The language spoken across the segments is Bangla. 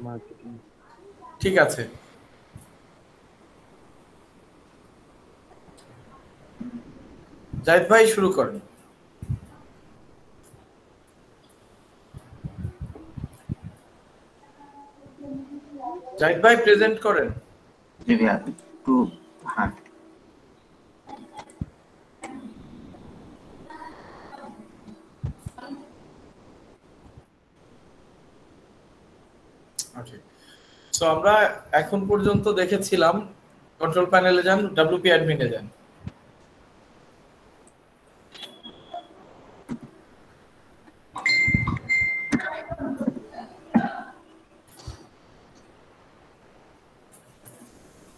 মার্কেটিং। ঠিক আছে, জাহিদ ভাই শুরু করেন। জাহিদ ভাই প্রেজেন্ট করেন। জি ভাইয়া একটু। হ্যাঁ ওকে, সো আমরা এখন পর্যন্ত দেখেছিলাম কন্ট্রোল প্যানেলে যান, ডব্লিউপি অ্যাডমিনে যান।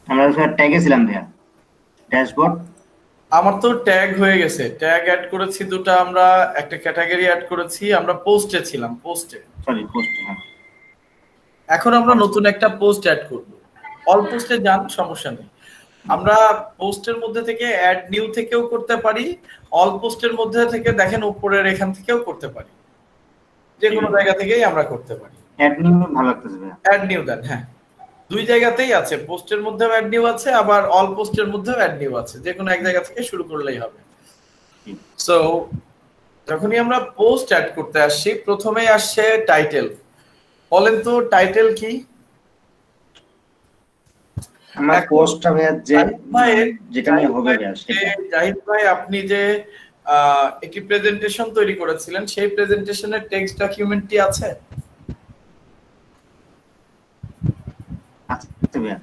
আমরা স্যার ট্যাগে ছিলাম ভাইয়া, ড্যাশবোর্ড। আমার তো ট্যাগ হয়ে গেছে, ট্যাগ অ্যাড করেছি দুটো, আমরা একটা ক্যাটাগরি অ্যাড করেছি, আমরা পোস্টে ছিলাম, পোস্টে। Sorry post. হ্যাঁ এখন আমরা নতুন একটা পোস্ট অ্যাড করব। অল পোস্টে যান, সমস্যা নেই। আমরা পোস্টের মধ্যে থেকে অ্যাড নিউ থেকেও করতে পারি, অল পোস্টের মধ্যে থেকে দেখেন উপরের এখান থেকেও করতে পারি, যে কোনো জায়গা থেকেই আমরা করতে পারি। অ্যাড নিউ ভালো লাগতেছে ভাইয়া। অ্যাড নিউ দেন, হ্যাঁ দুই জায়গাতেই আছে, পোস্টের মধ্যেও অ্যাড নিউ আছে, আবার অল পোস্টের মধ্যেও অ্যাড নিউ আছে, যে কোনো এক জায়গা থেকে শুরু করলেই হবে। সো যখনই আমরা পোস্ট অ্যাড করতে আসছি, প্রথমেই আসছে টাইটেল। বলেন তো টাইটেল কি? আমার পোস্টটা ভাইয়া যেটা নিয়ে হবে ভাইয়া সেটা। জাহিদ ভাই আপনি যে একটি প্রেজেন্টেশন তৈরি করেছিলেন, সেই প্রেজেন্টেশনের টেক্সট ডকুমেন্টটি আছে? আচ্ছা ভাইয়া,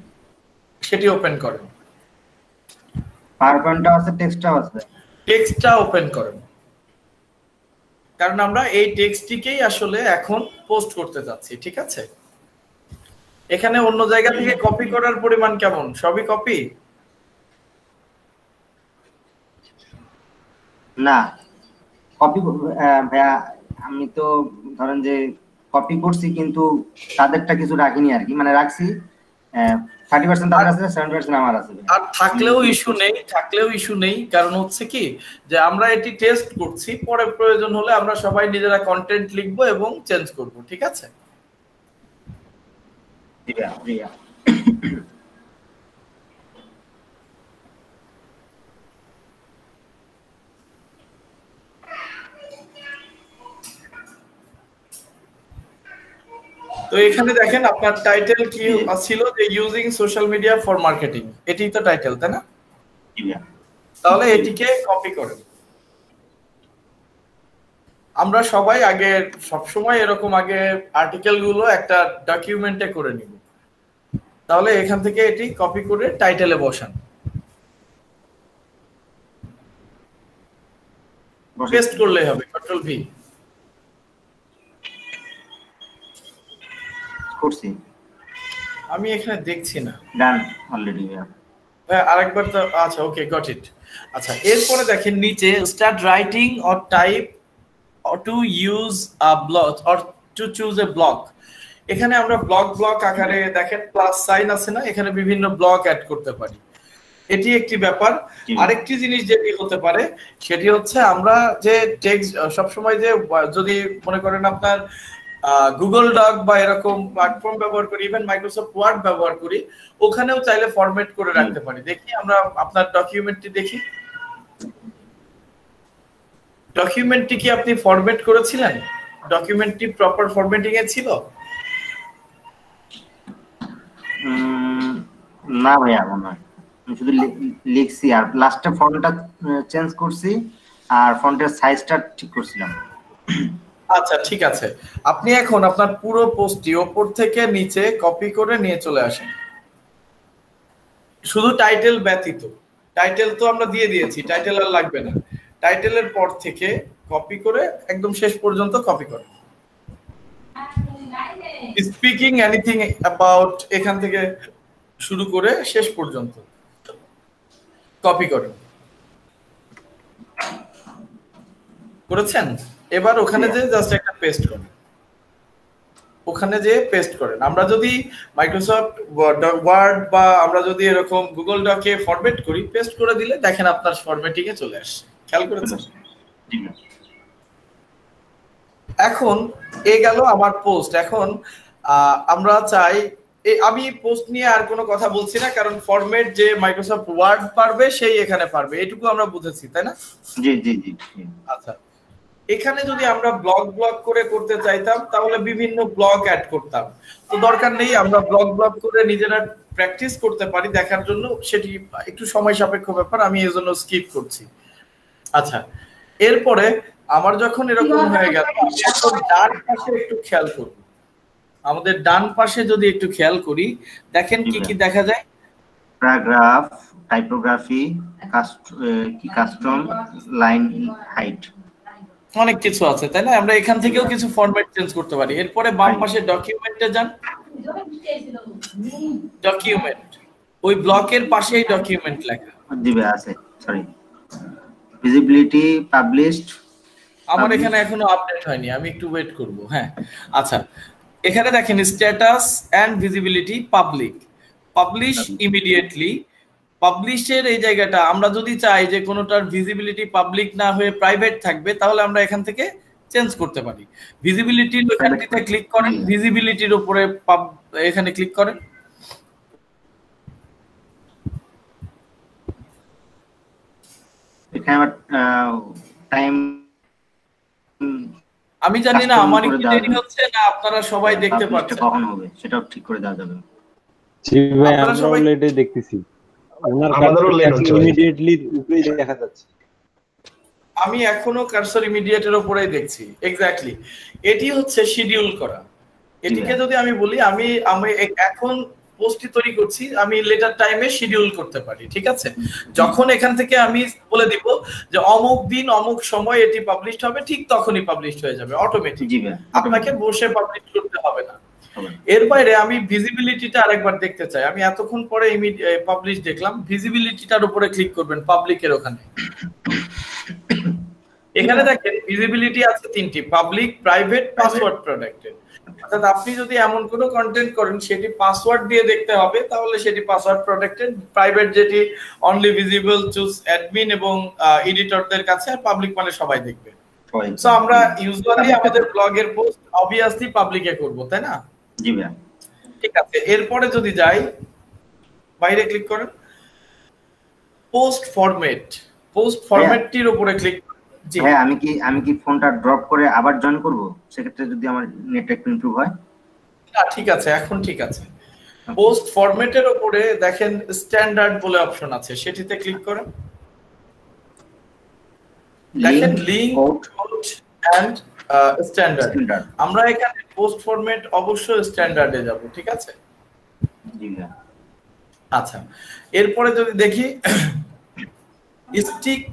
সেটি ওপেন করেন। পাওয়ারপয়েন্টটা আছে, টেক্সটটাও আছে। টেক্সটটা ওপেন করেন, কারণ আমরা এই টেক্সটটিকেই আসলে এখন পোস্ট করতে যাচ্ছি, ঠিক আছে? এখানে অন্য জায়গা থেকে কপি করার পরিমাণ কেমন? সবই কপি? না কপি ভাইয়া, আমি তো ধরেন যে কপি করছি কিন্তু তাদেরটা কিছু রাখিনি আর কি, মানে রাখছি 30% তাদের আছে, 70% আমার আছে। আর থাকলেও ইস্যু নেই, থাকলেও ইস্যু নেই, কারণ হচ্ছে কি যে আমরা এটি টেস্ট করছি, পরে প্রয়োজন হলে আমরা সবাই নিজেরা কন্টেন্ট লিখবো এবং চেঞ্জ করব, ঠিক আছে? জি ভাইয়া, জি ভাইয়া। তো এখানে দেখেন আপনার টাইটেল কি ছিল, যে using social media for marketing, এটাই তো টাইটেল, তাই না? জি ভাইয়া। তাহলে এটিকে কপি করেন। আমরা সবাই আগে সবসময় এরকম আগে আর্টিকেল গুলো একটা ডকুমেন্টে করে নিব, তাহলে এখান থেকে এটি কপি করে টাইটেলে বসান, পেস্ট করলেই হবে, কন্ট্রোল ভি। করছি, আমি এখানে দেখছি না। ডান অলরেডি ভাইয়া। আরেকবার তো, আচ্ছা ওকে গট ইট। আচ্ছা এরপরে দেখেন নিচে start writing or type or to use a blog or to choose a blog. এখানে আমরা ব্লগ আকারে দেখেন প্লাস সাইন আছে না, এখানে বিভিন্ন ব্লগ অ্যাড করতে পারি, এটি একটি ব্যাপার। আরেকটি জিনিস যেটি হতে পারে সেটি হচ্ছে আমরা যে টেক্সট সবসময় যে যদি মনে করেন আপনার গুগল ডক বা এরকম প্ল্যাটফর্ম ব্যবহার করি, ইভেন মাইক্রোসফট ওয়ার্ড ব্যবহার করি, ওখানেও চাইলে ফরম্যাট করে রাখতে পারি। দেখি আমরা আপনার ডকুমেন্টটি দেখি, ডকুমেন্টটি কি আপনি ফরম্যাট করেছিলেন? ডকুমেন্টটি প্রপার ফরম্যাটিং এ ছিল? না ভাইয়া মনে হয় আমি শুধু লিখছি আর লাস্টে ফন্টটা চেঞ্জ করছি আর ফন্টের সাইজটা ঠিক করছিলাম। আচ্ছা ঠিক আছে, আপনি এখন আপনার পুরো পোস্টটি উপর থেকে নিচে কপি করে নিয়ে চলে আসেন, শুধু টাইটেল ব্যতীত। টাইটেল তো আমরা দিয়ে দিয়েছি, টাইটেল আর লাগবে না। টাইটেলের পর থেকে কপি করে একদম শেষ পর্যন্ত কপি করেন। স্পিকিং এনিথিং অ্যাবাউট, এখান থেকে শুরু করে শেষ পর্যন্ত কপি করেন। করেছেন? এবার ওখানে যে জাস্ট একটা পেস্ট করেন, ওখানে যে পেস্ট করেন। আমরা যদি মাইক্রোসফট ওয়ার্ড বা আমরা যদি এরকম গুগল ডকে ফরম্যাট করি, পেস্ট করে দিলে দেখেন আপনার ফরম্যাটিং এ চলে আসছে, খেয়াল করেছেন? এখন এ গেল আমার পোস্ট। এখন আমরা চাই আমি পোস্ট নিয়ে আর কোনো কথা বলছি না, কারণ ফরম্যাট যে মাইক্রোসফট ওয়ার্ড পারবে সেই এখানে পারবে, এটুকু আমরা বুঝেছি, তাই না? জি জি জি। আচ্ছা, এখানে যদি আমরা ব্লক করে করতে চাইতাম তাহলে বিভিন্ন ব্লক অ্যাড করতাম, তো দরকার নেই, আমরা ব্লক করে নিজেরা প্র্যাকটিস করতে পারি দেখার জন্য, সেটি একটু সময় সাপেক্ষ ব্যাপার, আমি এর জন্য স্কিপ করছি। আচ্ছা, এরপরে আমার যখন এরকম হয়ে গেল, এখন ডান পাশে একটু খেয়াল করব, আমাদের ডান পাশে যদি একটু খেয়াল করি, দেখেন কি কি দেখা যায়। Paragraph, typography, custom, line height, অনেক কিছু আছে, তাই না? আমরা এখান থেকেও কিছু ফরম্যাট চেঞ্জ করতে পারি। এরপরে বাম পাশে ডকুমেন্টে যান, ডকুমেন্ট, ওই ব্লকের পাশেই ডকুমেন্ট লেখা দিবে আছে, সরি, ভিজিবিলিটি, পাবলিশড, আমার এখানে এখনো আপডেট হয়নি, আমি একটু ওয়েট করব। হ্যাঁ, আচ্ছা, এখানে দেখেন status and visibility, public, publish immediately. পাবলিশের এই জায়গাটা আমরা যদি চাই যে কোনোটার ভিজিবিলিটি পাবলিক না হয়ে প্রাইভেট থাকবে, তাহলে আমরা এখান থেকে চেঞ্জ করতে পারি। ভিজিবিলিটির ওখানটিতে ক্লিক করেন, ভিজিবিলিটির উপরে এখানে ক্লিক করেন, এখানে টাইম, আমি জানি না আমার কি দেরি হচ্ছে না আপনারা সবাই দেখতে পাচ্ছেন, কখন হবে সেটাও ঠিক করে দেওয়া যাবে। জি ভাই, আমরা সবাই লেটে দেখতেছি, আমাদেরও লেট হচ্ছে, ইমিডিয়েটলি উপরেই দেখা যাচ্ছে। আমি এখনো কার্সর ইমিডিয়েটের উপরেই দেখছি, এক্স্যাক্টলি, এটি হচ্ছে শিডিউল করা। এটিকে যদি আমি বলি, আমি এখন পোস্টটি তৈরি করছি, আমি লেটার টাইমে শিডিউল করতে পারি, ঠিক আছে? যখন এখান থেকে আমি বলে দিব যে অমুক দিন অমুক সময় এটি পাবলিশড হবে, ঠিক তখনই পাবলিশড হয়ে যাবে অটোমেটিক, আপনাকে বসে পাবলিশ করতে হবে না। এর বাইরে আমি ভিজিবিলিটিটা আরেকবার দেখতে চাই, আমি এতক্ষণ পরে পাবলিশ দেখলাম, ভিজিবিলিটিটার উপরে ক্লিক করবেন, পাবলিকের ওখানে। এখানে দেখেন ভিজিবিলিটি আছে তিনটি, পাবলিক, প্রাইভেট, পাসওয়ার্ড প্রটেক্টেড। অর্থাৎ আপনি যদি এমন কোনো কন্টেন্ট করেন সেটি পাসওয়ার্ড দিয়ে দেখতে হবে, তাহলে সেটি পাসওয়ার্ড প্রটেক্টেড। প্রাইভেট যেটি অনলি ভিজিবল চুজ অ্যাডমিন এবং এডিটরদের কাছে, আর পাবলিক মানে সবাই দেখবে। সো আমরা ইউজুয়ালি আমাদের ব্লগের পোস্ট অবভিয়াসলি পাবলিকে করব, তাই না? জি ভাই, ঠিক আছে। এরপরে যদি যাই, বাইরে ক্লিক করেন, পোস্ট ফরম্যাট, পোস্ট ফরম্যাটটির উপরে ক্লিক। হ্যাঁ, আমি কি ফোনটা ড্রপ করে আবার জয়েন করব, সেক্ষেত্রে যদি আমার নেটওয়ার্ক ইমপ্রুভ হয়? না, ঠিক আছে, এখন ঠিক আছে। পোস্ট ফরম্যাটের উপরে দেখেন স্ট্যান্ডার্ড বলে অপশন আছে, সেটিতে ক্লিক করেন, দেখেন লিংক, কোড এন্ড স্ট্যান্ডার্ড। আমরা এখানে পোস্ট ফরম্যাট অবশ্যই স্ট্যান্ডার্ডে যাব, ঠিক আছে? জি না। আচ্ছা, এরপরে যদি দেখি stick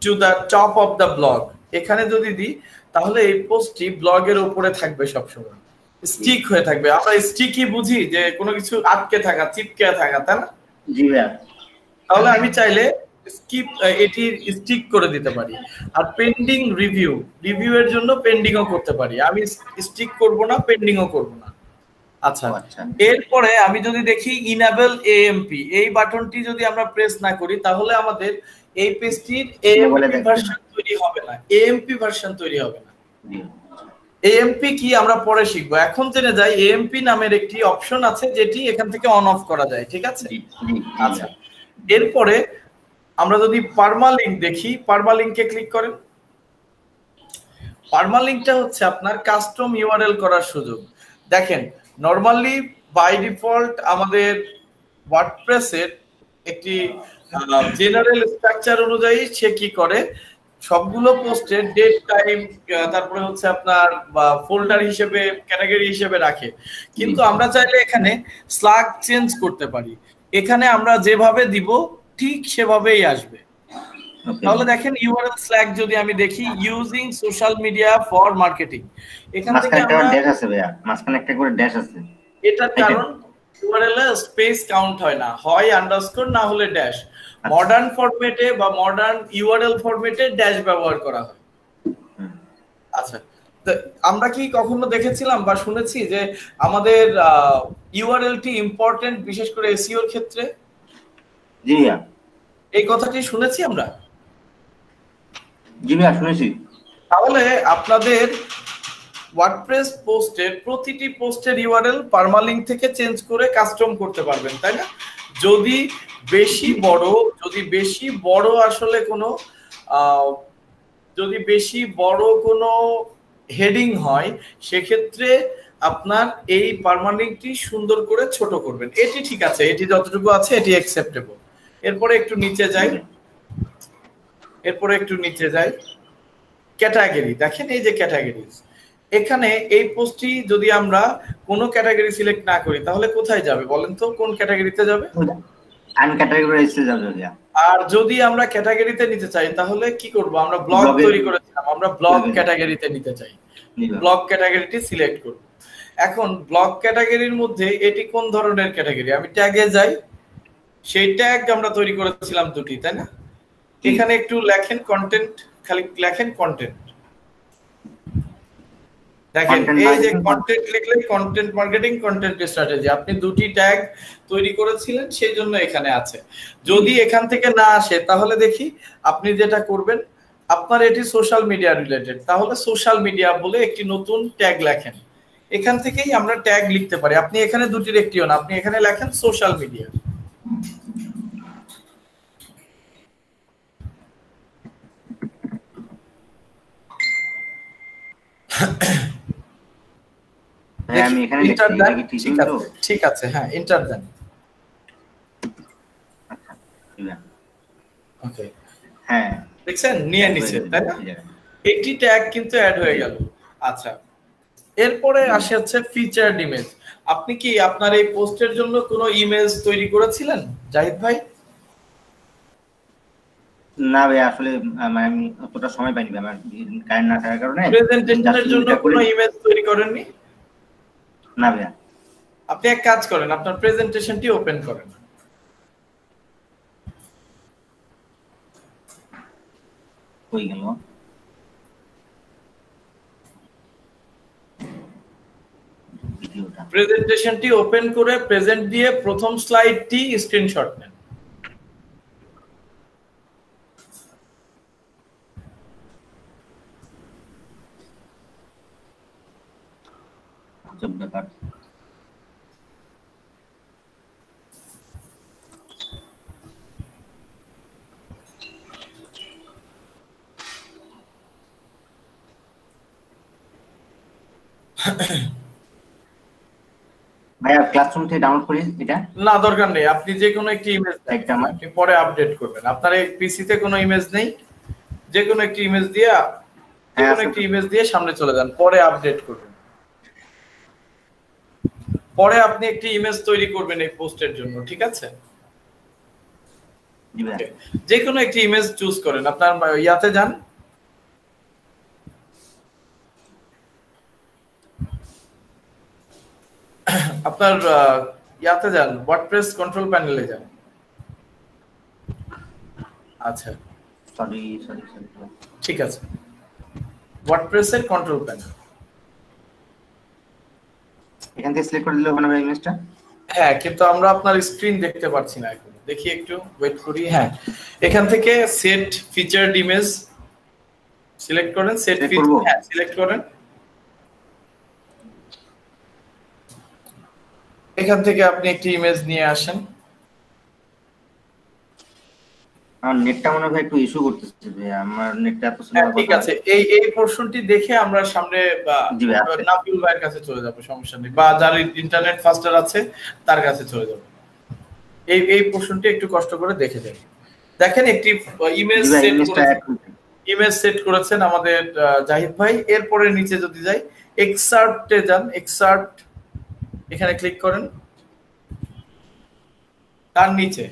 to the top of the blog, এখানে যদি দিই তাহলে এই পোস্টটি ব্লগের উপরে থাকবে, সবসময় স্টিক হয়ে থাকবে। আমরা স্টিকই বুঝি যে কোনো কিছু আটকে থাকা, চিপকে থাকা, তাই না? জি ভাই। তাহলে আমি চাইলে এটি স্টিক করে দিতে পারি। আর পেন্ডিং রিভিউ, এর জন্য পেন্ডিংও করতে পারি, আমি স্টিক করব না, পেন্ডিংও করব না। আচ্ছা, এরপরে আমি যদি দেখি ইনেবল এএমপি, এই বাটনটি যদি আমরা প্রেস না করি তাহলে আমাদের এই পেজটির এএমপি ভার্সন তৈরি হবে না, এএমপি ভার্সন তৈরি হবে না। এএমপি কি আমরা পরে শিখবো, এখন জেনে যাই এএমপি নামের একটি অপশন আছে যেটি এখান থেকে অন অফ করা যায়, ঠিক আছে? আচ্ছা, এরপরে আমরা যদি পারমালিংক দেখি, পারমালিংকে ক্লিক করেন। পারমালিংকটা হচ্ছে আপনার কাস্টম ইউআরএল করার সুযোগ। দেখেন, নরমালি বাই ডিফল্ট আমাদের ওয়ার্ডপ্রেসের একটি জেনারেল স্ট্রাকচার অনুযায়ী সে কি করে, সবগুলো পোস্টের ডেট, টাইম, তারপরে হচ্ছে আপনার ফোল্ডার হিসেবে, ক্যাটাগরি হিসেবে রাখে। কিন্তু আমরা চাইলে এখানে স্ল্যাগ চেঞ্জ করতে পারি, এখানে আমরা যেভাবে দিব ঠিক সেভাবেই আসবে। তাহলে দেখেন ইউআরএল স্ল্যাগ যদি আমি দেখি, using social media for marketing, এখান থেকে আমরা ড্যাশ আছে ভাইয়া, মাঝখানে একটা করে ড্যাশ আছে। এটার কারণ ইউআরএল এ স্পেস কাউন্ট হয় না, হয় আন্ডারস্কোর না হলে ড্যাশ। মডার্ন ফরম্যাটে বা মডার্ন ইউআরএল ফরম্যাটে ড্যাশ ব্যবহার করা হয়। আচ্ছা, আমরা কি কখনো দেখেছিলাম বা শুনেছি যে আমাদের ইউআরএলটি ইম্পর্টেন্ট, বিশেষ করে এসইওর ক্ষেত্রে? জি ভাইয়া, এই কথাটি শুনেছি আমরা। জি ভাইয়া, শুনেছি। তাহলে আপনাদের ওয়ার্ডপ্রেস পোস্টের প্রতিটি পোস্টের ইউআরএল পারমালিংক থেকে চেঞ্জ করে কাস্টম করতে পারবেন, তাই না? যদি বেশি বড় আসলে কোনো যদি বেশি বড় কোনো হেডিং হয় সেক্ষেত্রে আপনার এই পারমালিংকটি সুন্দর করে ছোট করবেন। এটি ঠিক আছে, এটি যতটুকু আছে এটি অ্যাকসেপ্টেবল। এরপরে একটু নিচে যাই, ক্যাটাগরি। দেখেন এই যে ক্যাটাগরিজ, এখানে এই পোস্টটি যদি আমরা কোনো ক্যাটাগরি সিলেক্ট না করি তাহলে কোথায় যাবে বলেন তো? কোন ক্যাটাগরিতে যাবে? আনক্যাটাগরাইজডে যাবে। আর যদি আমরা ক্যাটাগরিতে নিতে চাই তাহলে কি করব? আমরা ব্লগ তৈরি করেছিলাম, আমরা ব্লগ ক্যাটাগরিতে নিতে চাই, ব্লগ ক্যাটাগরিটি সিলেক্ট করব। এখন ব্লগ ক্যাটাগরির মধ্যে এটি কোন ধরনের ক্যাটাগরি? আমি ট্যাগে যাই, সেই ট্যাগ আমরা তৈরি করেছিলাম দুটি, তাই না? এখানে একটু লেখেন কন্টেন্ট, খালি লেখেন কন্টেন্ট। দেখেন এই যে কন্টেন্ট লিখলে কন্টেন্ট মার্কেটিং, কন্টেন্ট স্ট্র্যাটেজি, আপনি দুটি ট্যাগ তৈরি করেছিলেন সেই জন্য এখানে আছে। যদি এখান থেকে না আসে তাহলে দেখি আপনি যেটা করবেন, আপনার এটি সোশ্যাল মিডিয়া রিলেটেড, তাহলে সোশ্যাল মিডিয়া বলে একটি নতুন ট্যাগ লেখেন। এখান থেকেই আমরা ট্যাগ লিখতে পারি। আপনি এখানে দুটির একটিও না, আপনি এখানে লেখেন সোশ্যাল মিডিয়া। আমি এখানে ঠিক আছে, হ্যাঁ এন্টার দেন। ওকে, হ্যাঁ দেখছেন নিয়ে নিচে, তাই না? একটি ট্যাগ কিন্তু অ্যাড হয়ে গেল। আচ্ছা, এরপরে আসে হচ্ছে ফিচারড ইমেজ। আপনি কি আপনার এই পোস্টের জন্য কোনো ইমেজ তৈরি করেছিলেন জাহিদ ভাই? না ভাই, আসলে আমি অতটা সময় পাইনি, আমার কারেন্ট না থাকার কারণে। প্রেজেন্টেশনের জন্য কোনো ইমেজ তৈরি করেননি? না ভাই। আপনি এক কাজ করেন, আপনার প্রেজেন্টেশনটি ওপেন করেন। হয়ে গেল। প্রেজেন্টেশনটি ওপেন করে প্রেজেন্ট দিয়ে প্রথম স্লাইডটি স্ক্রিনশট নেন। ব্যাপার ভাইয়া, ক্লাসরুম থেকে ডাউনলোড করি এটা? না, দরকার নেই, আপনি যে কোনো একটি ইমেজ আপনি পরে আপডেট করবেন। আপনার এই পিসিতে কোনো ইমেজ নেই, যে কোনো একটি ইমেজ দিয়ে সামনে চলে যান, পরে আপডেট করবেন। পরে আপনি একটি ইমেজ তৈরি করবেন এই পোস্টের জন্য, ঠিক আছে? যে কোনো একটি ইমেজ চুজ করেন, আপনার ইয়াতে যান, আপনার ইয়াতে যান, ওয়ার্ডপ্রেস কন্ট্রোল প্যানেলে যান। আচ্ছা, সরি, ঠিক আছে, ওয়ার্ডপ্রেসের কন্ট্রোল প্যানেল এখান থেকে সিলেক্ট করে দিলে হবে না ইমেজটা? হ্যাঁ, কিন্তু আমরা আপনার স্ক্রিন দেখতে পাচ্ছি না এখন, দেখি একটু ওয়েট করি। হ্যাঁ, এখান থেকে সেট ফিচারড ইমেজ সিলেক্ট করেন, সেট ফিচার, হ্যাঁ সিলেক্ট করেন। এখান থেকে আপনি একটি ইমেজ নিয়ে আসেন। আমার নেটটা মনে হয় একটু ইস্যু করতেছে যে আমার নেটটা এত স্লো। ঠিক আছে, এই পোরশনটি দেখে আমরা সামনে নাফিউল ভাইয়ের কাছে চলে যাব, সমস্যা নেই, বা যার ইন্টারনেট ফাস্টার আছে তার কাছে চলে যাব। এই পোরশনটি একটু কষ্ট করে দেখে দেন। দেখেন একটি ইমেজ সেট করেছেন আমাদের জাহিদ ভাই। এরপরে নিচে যদি যাই, এক্সার্টে যান, এক্সার্ট এখানে ক্লিক করেন। তার নিচে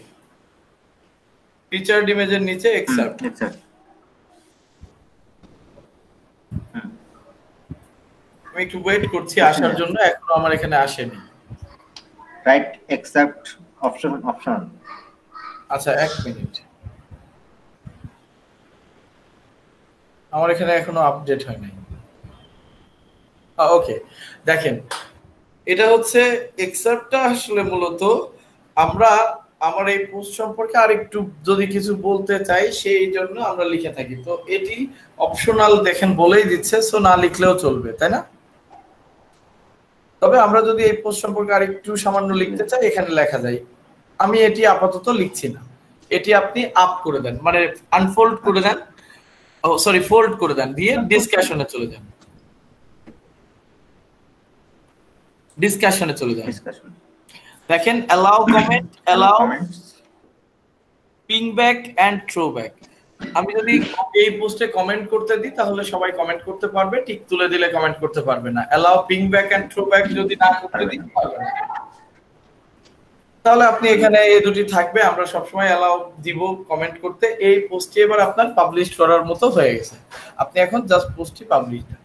ফিচারড ইমেজের নিচে এক্সার্ট। আমি একটু ওয়েট করছি আসার জন্য, এখনো আমার এখানে আসেনি। Right, excerpt option. আচ্ছা, এক মিনিট, আমার এখানে এখনো আপডেট হয় নাই। ওকে, দেখেন এটা হচ্ছে এক্সার্টটা। আসলে মূলত আমার এই পোস্ট সম্পর্কে আরেকটু যদি কিছু বলতে চাই সেই জন্য আমরা লিখে থাকি, তো এটি অপশনাল, দেখেন বলেই দিচ্ছে, সো না লিখলেও চলবে, তাই না? তবে আমরা যদি এই পোস্ট সম্পর্কে আরেকটু সামান্য লিখতে চাই এখানে লেখা যায়। আমি এটি আপাতত লিখছি না, এটি আপনি আপ করে দেন, মানে আনফোল্ড করে দেন, সরি ফোল্ড করে দেন, দিয়ে ডিসকাশনে চলে যান। ডিসকাশনে চলে যান, দেখেন allow comment, allow ping back and throw back. আমি যদি এই পোস্টে কমেন্ট করতে দিই তাহলে সবাই কমেন্ট করতে পারবে, টিক তুলে দিলে কমেন্ট করতে পারবে না। Allow ping back and throw back যদি না করতে দিই পারবে না। তাহলে আপনি এখানে এই দুটি থাকবে, আমরা সবসময় অ্যালাউ দিব কমেন্ট করতে। এই পোস্টটি এবার আপনার পাবলিশ করার মতো হয়ে গেছে, আপনি এখন জাস্ট পোস্টটি পাবলিশ দেন।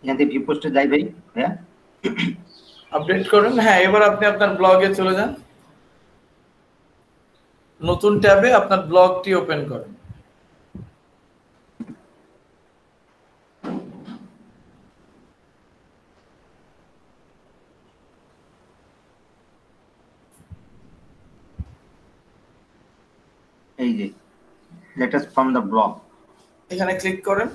এখান থেকে ভিউ পোস্টে যাই ভাই, হ্যাঁ আপডেট করুন। হ্যাঁ, এবার আপনি আপনার ব্লগে চলে যান, নতুন ট্যাবে আপনার ব্লগটি ওপেন করেন। এই যে লেটেস্ট ফ্রম দ্য ব্লগ, এখানে ক্লিক করেন।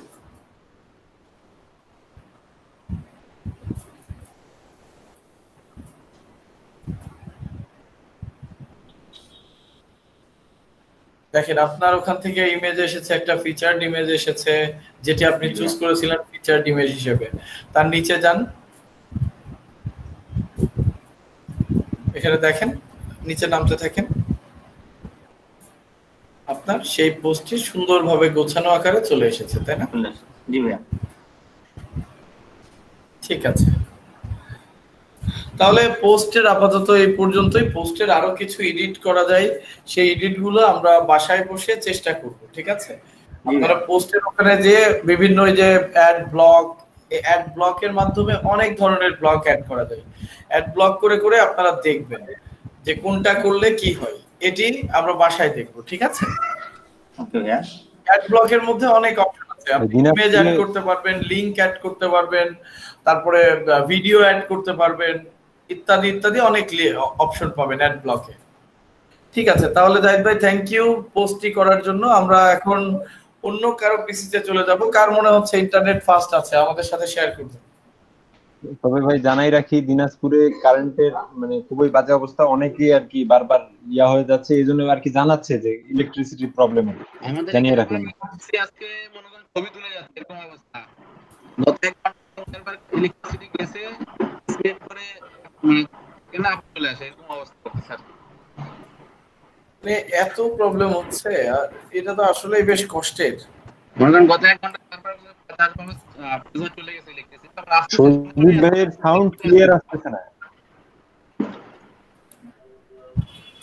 দেখেন আপনার ওখান থেকে ইমেজ এসেছে, একটা ফিচারড ইমেজ এসেছে যেটি আপনি চুজ করেছিলেন ফিচারড ইমেজ হিসেবে। তার নিচে যান, এখানে দেখেন নিচে নামতে থাকেন, আপনার সেই পোস্টটি সুন্দরভাবে গোছানো আকারে চলে এসেছে, তাই না? জি ভাইয়া। ঠিক আছে, তাহলে পোস্টের আপাতত এই পর্যন্তই। পোস্টের আরো কিছু এডিট করা যায়, সেই এডিট গুলো আমরা বাসায় বসে চেষ্টা করব, ঠিক আছে? আপনারা পোস্টের ওখানে যে বিভিন্ন যে অ্যাড ব্লক, এই অ্যাড ব্লকের মাধ্যমে অনেক ধরনের ব্লক অ্যাড করা যায়। অ্যাড ব্লক করে করে আপনারা দেখবেন যে কোনটা করলে কি হয়, এটি আমরা বাসায় দেখব, ঠিক আছে? ওকে ভাইয়া। অ্যাড ব্লকের মধ্যে অনেক অপশন আছে, আপনি ইমেজ অ্যাড করতে পারবেন, লিংক অ্যাড করতে পারবেন, তারপরে ভিডিও অ্যাড করতে পারবেন, ইত্যাদি ইত্যাদি অনেক অপশন পাবেন অ্যাড ব্লকে। ঠিক আছে, তাহলে জাহিদ ভাই থ্যাংক ইউ পোস্টটি করার জন্য। আমরা এখন অন্য কারো পিসিতে চলে যাব। কার মনে হচ্ছে ইন্টারনেট ফাস্ট আছে আমাদের সাথে শেয়ার করবেন? তবে ভাই জানাই রাখি, দিনাজপুরে কারেন্টের মানে খুবই বাজে অবস্থা, অনেকেই আর কি বারবার ইয়া হয়ে যাচ্ছে, এই জন্য আর কি জানাচ্ছে যে ইলেকট্রিসিটির প্রবলেম জানিয়ে রাখলাম। আজকে মনে করেন ছবি তুলে যাচ্ছে এরকম অবস্থা, গত এক ঘন্টা ইলেকট্রিসিটি গেছে স্পেড করে কেন আপ চলে আসে এরকম অবস্থা করতেছে। এত প্রবলেম হচ্ছে, আর এটা তো আসলে বেশ কষ্টের। মনে করেন গত এক ঘন্টা তারপর চলে গেছে ইলেকট্রিসিটি, তারপর সন্দীপ ভাইয়ের সাউন্ড ক্লিয়ার আসতেছে না।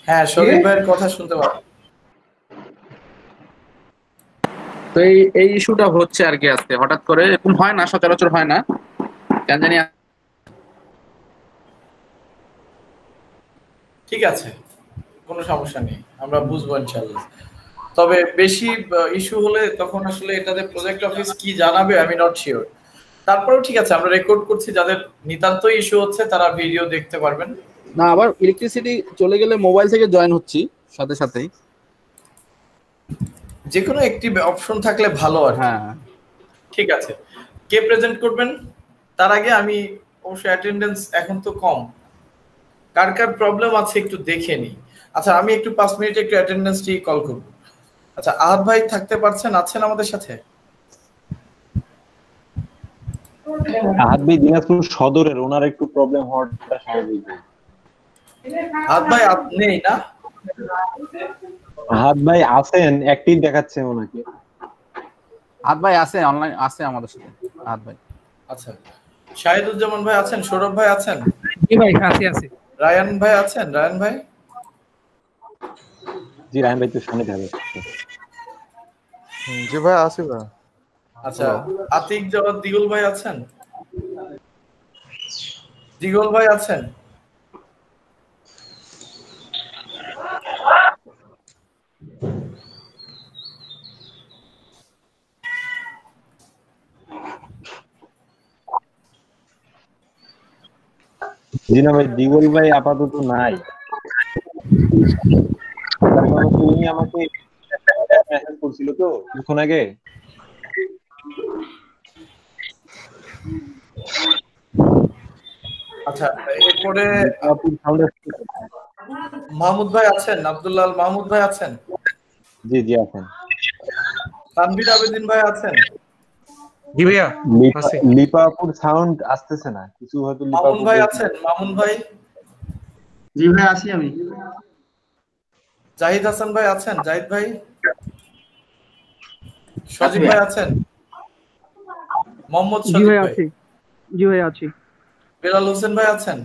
হ্যাঁ, সন্দীপ ভাইয়ের কথা শুনতে পাচ্ছি। তো এই ইস্যুটা হচ্ছে আর কি আজকে হঠাৎ করে, এরকম হয় না, সচরাচর হয় না কেন জানি। ঠিক আছে, কোনো সমস্যা নেই, আমরা বুঝবো ইনশাআল্লাহ। তবে বেশি ইস্যু হলে তখন আসলে এটাতে প্রজেক্ট অফিস কি জানাবে আমি নট শিওর। তারপরেও ঠিক আছে, আমরা রেকর্ড করছি, যাদের নিতান্তই ইস্যু হচ্ছে তারা ভিডিও দেখতে পারবেন। না, আবার ইলেকট্রিসিটি চলে গেলে মোবাইল থেকে জয়েন হচ্ছি সাথে সাথেই, যে কোনো একটি অপশন থাকলে ভালো আর। হ্যাঁ ঠিক আছে, কে প্রেজেন্ট করবেন? তার আগে আমি অবশ্যই অ্যাটেন্ডেন্স এখন তো কম, কার কার প্রবলেম আছে একটু দেখে নিই। আচ্ছা, আমি একটু 5 মিনিট একটু অ্যাটেন্ডেন্সটি কল করব। আচ্ছা, আহাদ ভাই থাকতে পারছেন, আছেন আমাদের সাথে? আহাদ ভাই দিনাজপুর সদরের, ওনার একটু প্রবলেম হওয়াটা স্বাভাবিক। আহাদ ভাই নেই না? আহাদ ভাই আছেন, অ্যাক্টিভ দেখাচ্ছে ওনাকে। আহাদ ভাই আছে, অনলাইন আছে আমাদের সাথে আহাদ ভাই। আচ্ছা, শাহিদুজ্জামান ভাই আছেন, সৌরভ ভাই আছেন? জি ভাই, আছি। রায়ান ভাই আছেন? রায়ান ভাই? জি, রায়ান ভাই তো সামনে যাবে। জি ভাই, আছি ভাই। আচ্ছা, আতিক জওয়াদ দিগুল ভাই আছেন? দিগুল ভাই আছেন? জি না ভাই, দিগল ভাই আপাতত নাই। তার কারণ হচ্ছে উনি আমাকে মেসেজ করছিল তো কিছুক্ষণ আগে। আচ্ছা, এরপরে মাহমুদ ভাই আছেন? আব্দুল্লাহ মাহমুদ ভাই আছেন? জি জি আছেন। তানভীর আবেদিন ভাই আছেন? জি ভাইয়া আছি। লিপাপুর সাউন্ড আসতেছে না কিছু, হয়তো মামুন ভাই আছেন? মামুন ভাই? জি ভাই আছি আমি। জাহিদ হাসান ভাই আছেন? জাহিদ ভাই? সজীব ভাই আছেন? মোহাম্মদ জি সজীব ভাই ভাই? আছি। জি ভাই আছি। বেলাল হোসেন ভাই আছেন?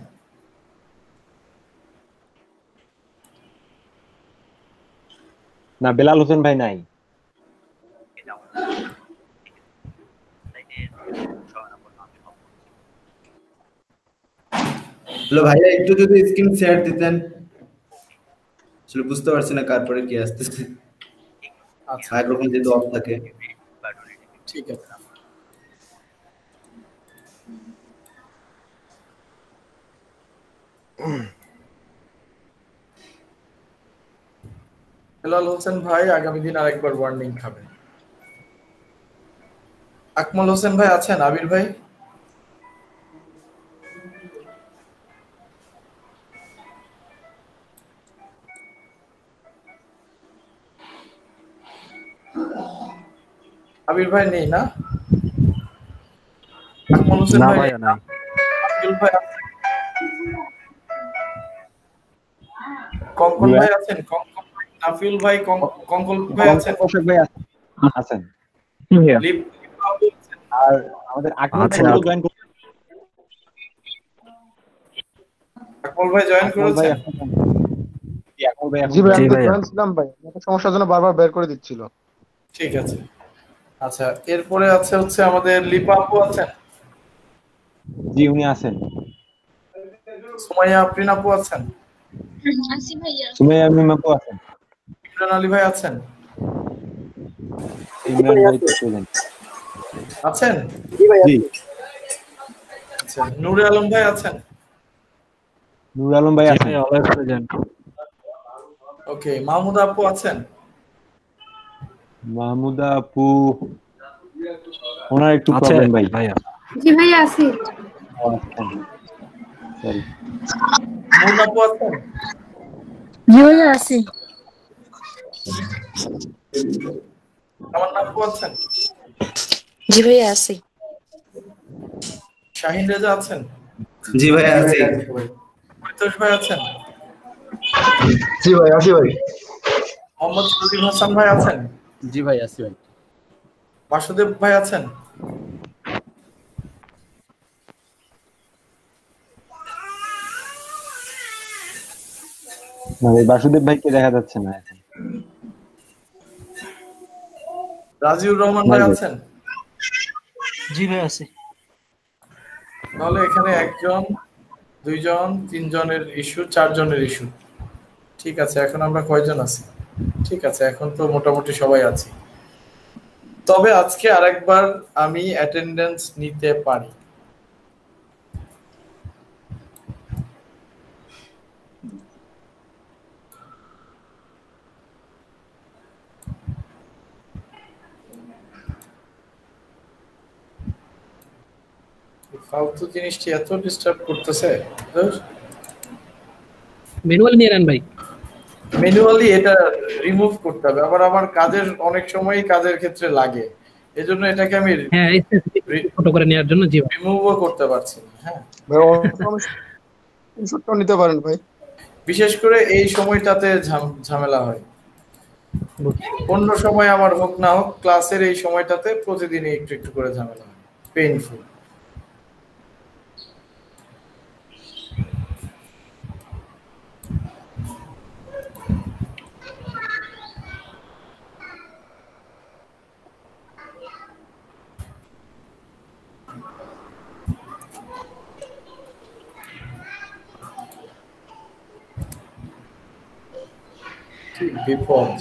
না, বেলাল হোসেন ভাই নাই। হ্যালো ভাইয়া, একটু যদি স্ক্রিন শেয়ার দিতেন, আসলে বুঝতে পারছি না কার পরে কি আসতেছে। আচ্ছা, মাইক্রোফোন যদি অফ থাকে। ঠিক আছে। বেলাল হোসেন ভাই আগামী দিন আরেকবার ওয়ার্নিং খাবেন। আকমল হোসেন ভাই আছেন? আবির ভাই? আবির ভাই নেই না? আকমল হোসেন ভাই নেই না? আব্দুল ভাই আছেন? কঙ্কন ভাই আছেন? কঙ্কন ভাই, নাফিউল ভাই, কঙ্কল ভাই আছেন? কৌশিক ভাই আছেন। আর আমাদের আকমল ভাই জয়েন করতে, আকমল ভাই জয়েন করেছেন? আকমল ভাই জি ভাই, আমি জয়েন ছিলাম ভাই, একটা সমস্যার জন্য বারবার বের করে দিচ্ছিল। ঠিক আছে। আচ্ছা, এরপরে হচ্ছে আমাদের লিপা আপু আছেন? জি উনি আছেন। সুমাইয়া আফরিন আপু আছেন? আছি ভাইয়া। সুমাইয়া মিম আপু আছেন। ইমরান আলী ভাই আছেন? ইমরান ভাই তো প্রেজেন্ট আছেন? জি। আচ্ছা, নূরে আলম ভাই আছেন? নূর আলম ভাই আছেন। ওকে, মাহমুদা আপু আছেন? মাহমুদা আপু ওনার একটু প্রবলেম ভাই। জি ভাইয়া আছি। সরি। মুন আপু আছেন? জি ভাইয়া আছি। তামান্না আপু আছেন? জি ভাইয়া আছি। শাহিন রেজা আছেন? জি ভাইয়া আছি। পরিতোষ ভাই আছেন? জি ভাই আছি ভাই। মোহাম্মদ সলিম হাসান ভাই আছেন? জি ভাই আছি ভাই। বাসুদেব ভাই আছেন? না ভাই, বাসুদেব ভাইকে দেখা যাচ্ছে না এখন। রাজিউর রহমান ভাই আছেন? জি ভাই আছি। তাহলে এখানে একজন, দুইজন, তিনজনের ইস্যু, চারজনের ইস্যু। ঠিক আছে, এখন আমরা কয়জন আছি? ঠিক আছে, এখন তো মোটামুটি সবাই আছি। তবে আজকে আরেকবার আমি অ্যাটেন্ডেন্স নিতে পারি। ফালতু জিনিসটি এত ডিস্টার্ব করতেছে। ম্যানুয়াল নিয়ে নেন ভাই। ম্যানুয়ালি এটা রিমুভ করতে হবে, আবার আমার কাজের অনেক সময়ই কাজের ক্ষেত্রে লাগে, এজন্য এটাকে আমি হ্যাঁ, ছোট করে নেওয়ার জন্য জি রিমুভও করতে পারছি না। হ্যাঁ ভাই স্ক্রিনশটটাও নিতে পারেন ভাই। বিশেষ করে এই সময়টাতে ঝামেলা হয়। অন্য সময় আমার হোক না হোক, ক্লাসের এই সময়টাতে প্রতিদিনই একটু একটু করে ঝামেলা হয়, পেইনফুল। বিপদ।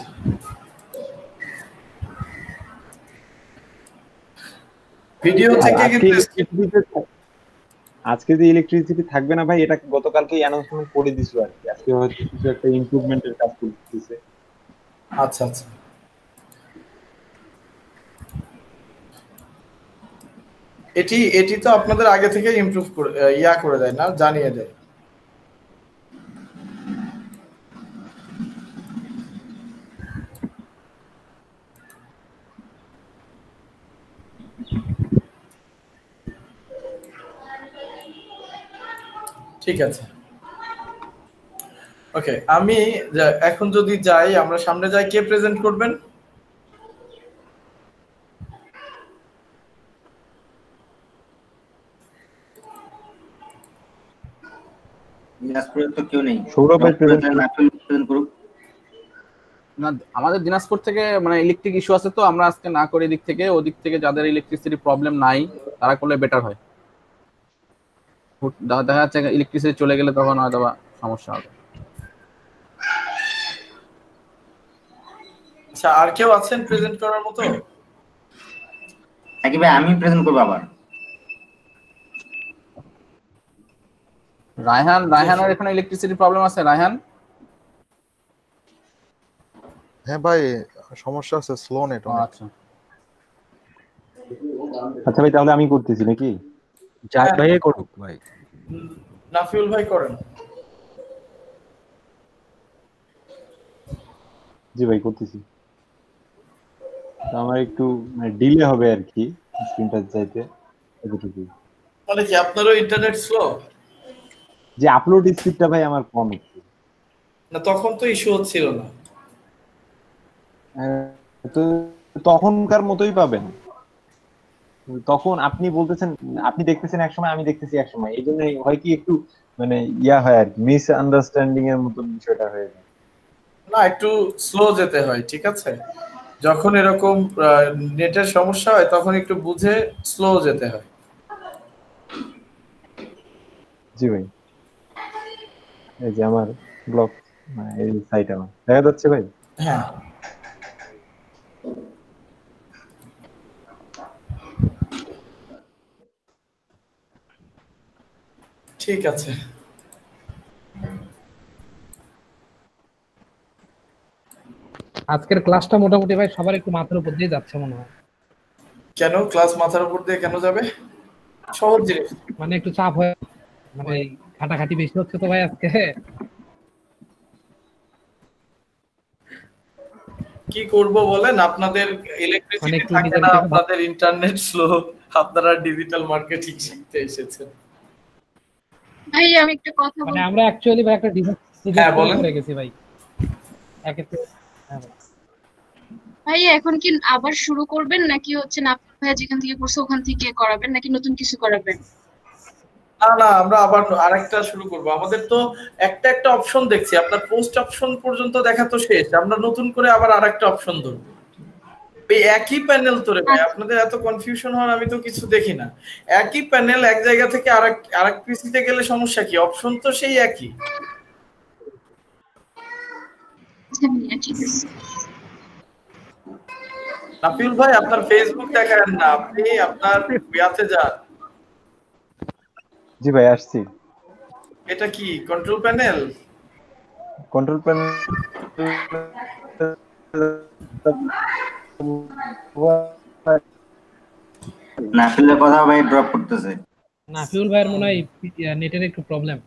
ভিডিও থেকে কিন্তু আজকে যে ইলেকট্রিসিটি থাকবে না ভাই, এটা গতকালকেই অ্যানাউন্সমেন্ট করে দিছিল আর কি। আজকে হয়তো কিছু একটা ইমপ্রুভমেন্টের কাজ করতেছে। আচ্ছা আচ্ছা, এটি তো আপনাদের আগে থেকে ইমপ্রুভ করে করে দেয় না, জানিয়ে দেয়। ঠিক আছে, ওকে। আমি এখন যদি যাই, আমরা সামনে যাই, কে প্রেজেন্ট করবেন? দিনাজপুরে তো কেউ নেই। সৌরভ ভাই প্রেজেন্ট করুক। না, আমাদের দিনাজপুর থেকে মানে ইলেকট্রিক ইস্যু আছে, তো আমরা আজকে না করি দিক থেকে, ওদিক থেকে যাদের ইলেকট্রিসিটি প্রবলেম নাই তারা করলে বেটার হয়। দেখা যাচ্ছে ইলেকট্রিসিটি চলে গেলে তখন হয়তো বা সমস্যা হবে। আচ্ছা, আর কেউ আছেন প্রেজেন্ট করার মতো? নাকি ভাই আমি প্রেজেন্ট করব আবার? রায়হানের এখানে ইলেকট্রিসিটি প্রবলেম আছে। রায়হান? হ্যাঁ ভাই, সমস্যা আছে, স্লো নেট। আচ্ছা আচ্ছা ভাই, তাহলে আমি করতেছি নাকি? জাহিদ ভাই করুক ভাই। নাফিউল ভাই করেন। জি ভাই করতেছি। আমার একটু ডিলে হবে আর কি স্ক্রিনটা চাইতে, এতটুকু। মানে কি আপনারও ইন্টারনেট স্লো? যে আপলোড স্পিডটা ভাই আমার কম একটু। না, তখন তো ইস্যু হচ্ছিল না। তো তখনকার মতোই পাবেন। তখন আপনি বলতেছেন, আপনি দেখতেছেন এক সময়, আমি দেখতেছি এক সময়, এই জন্য হয় কি একটু মানে হয় আর কি, মিস আন্ডারস্ট্যান্ডিং এর মতো বিষয়টা হয়ে যায়। না, একটু স্লো যেতে হয়, ঠিক আছে? যখন এরকম নেটের সমস্যা হয় তখন একটু বুঝে স্লো যেতে হয়। জি ভাই, এই যে আমার ব্লগ, এই সাইট আমার দেখা যাচ্ছে ভাই। হ্যাঁ, ঠিক আছে। আজকের ক্লাসটা মোটামুটি ভাই সবার একটু মাথার উপর দিয়ে যাচ্ছে মনে হয়। কেন ক্লাস মাথার উপর দিয়ে কেন যাবে? সহজ জিনিস। মানে একটু চাপ হয়, মানে খাটাখাটি বেশি হচ্ছে তো ভাই আজকে। কি করব বলেন, আপনাদের ইলেকট্রিসিটি একটু থাকে নিজের না, থেকে আপনাদের ইন্টারনেট স্লো, আপনারা ডিজিটাল মার্কেটিং শিখতে এসেছেন। ভাই আমি একটা কথা মানে বলবো। আমরা অ্যাকচুয়ালি ভাই একটা হ্যাঁ, বলেন। করে গেছি ভাই। ভাই এখন কি আবার শুরু করবেন নাকি হচ্ছে না ভাই যেখান থেকে করছে ওখান থেকে করাবেন নাকি নতুন কিছু করাবেন? না না, আমরা আবার আরেকটা শুরু করব। আমাদের তো একটা একটা অপশন দেখছি, আপনার পোস্ট অপশন পর্যন্ত দেখা তো শেষ, আমরা নতুন করে আবার আরেকটা অপশন ধরব। এই একই প্যানেল তো রে ভাই, আপনাদের এত কনফিউশন হওয়ার আমি তো কিছু দেখি না। একই প্যানেল, এক জায়গা থেকে আরেক পিসিতে গেলে সমস্যা কি? অপশন তো সেই একই। নাফিউল ভাই, আপনার ফেসবুক দেখান না, আপনি আপনার ইয়াতে যান। জি ভাই আসছি। এটা কি কন্ট্রোল প্যানেল? কন্ট্রোল প্যানেল নাফিলের কথা ভাই ড্রপ করতেছে। নাফিউল ভাইয়ের মনে হয় নেটের একটু প্রবলেম।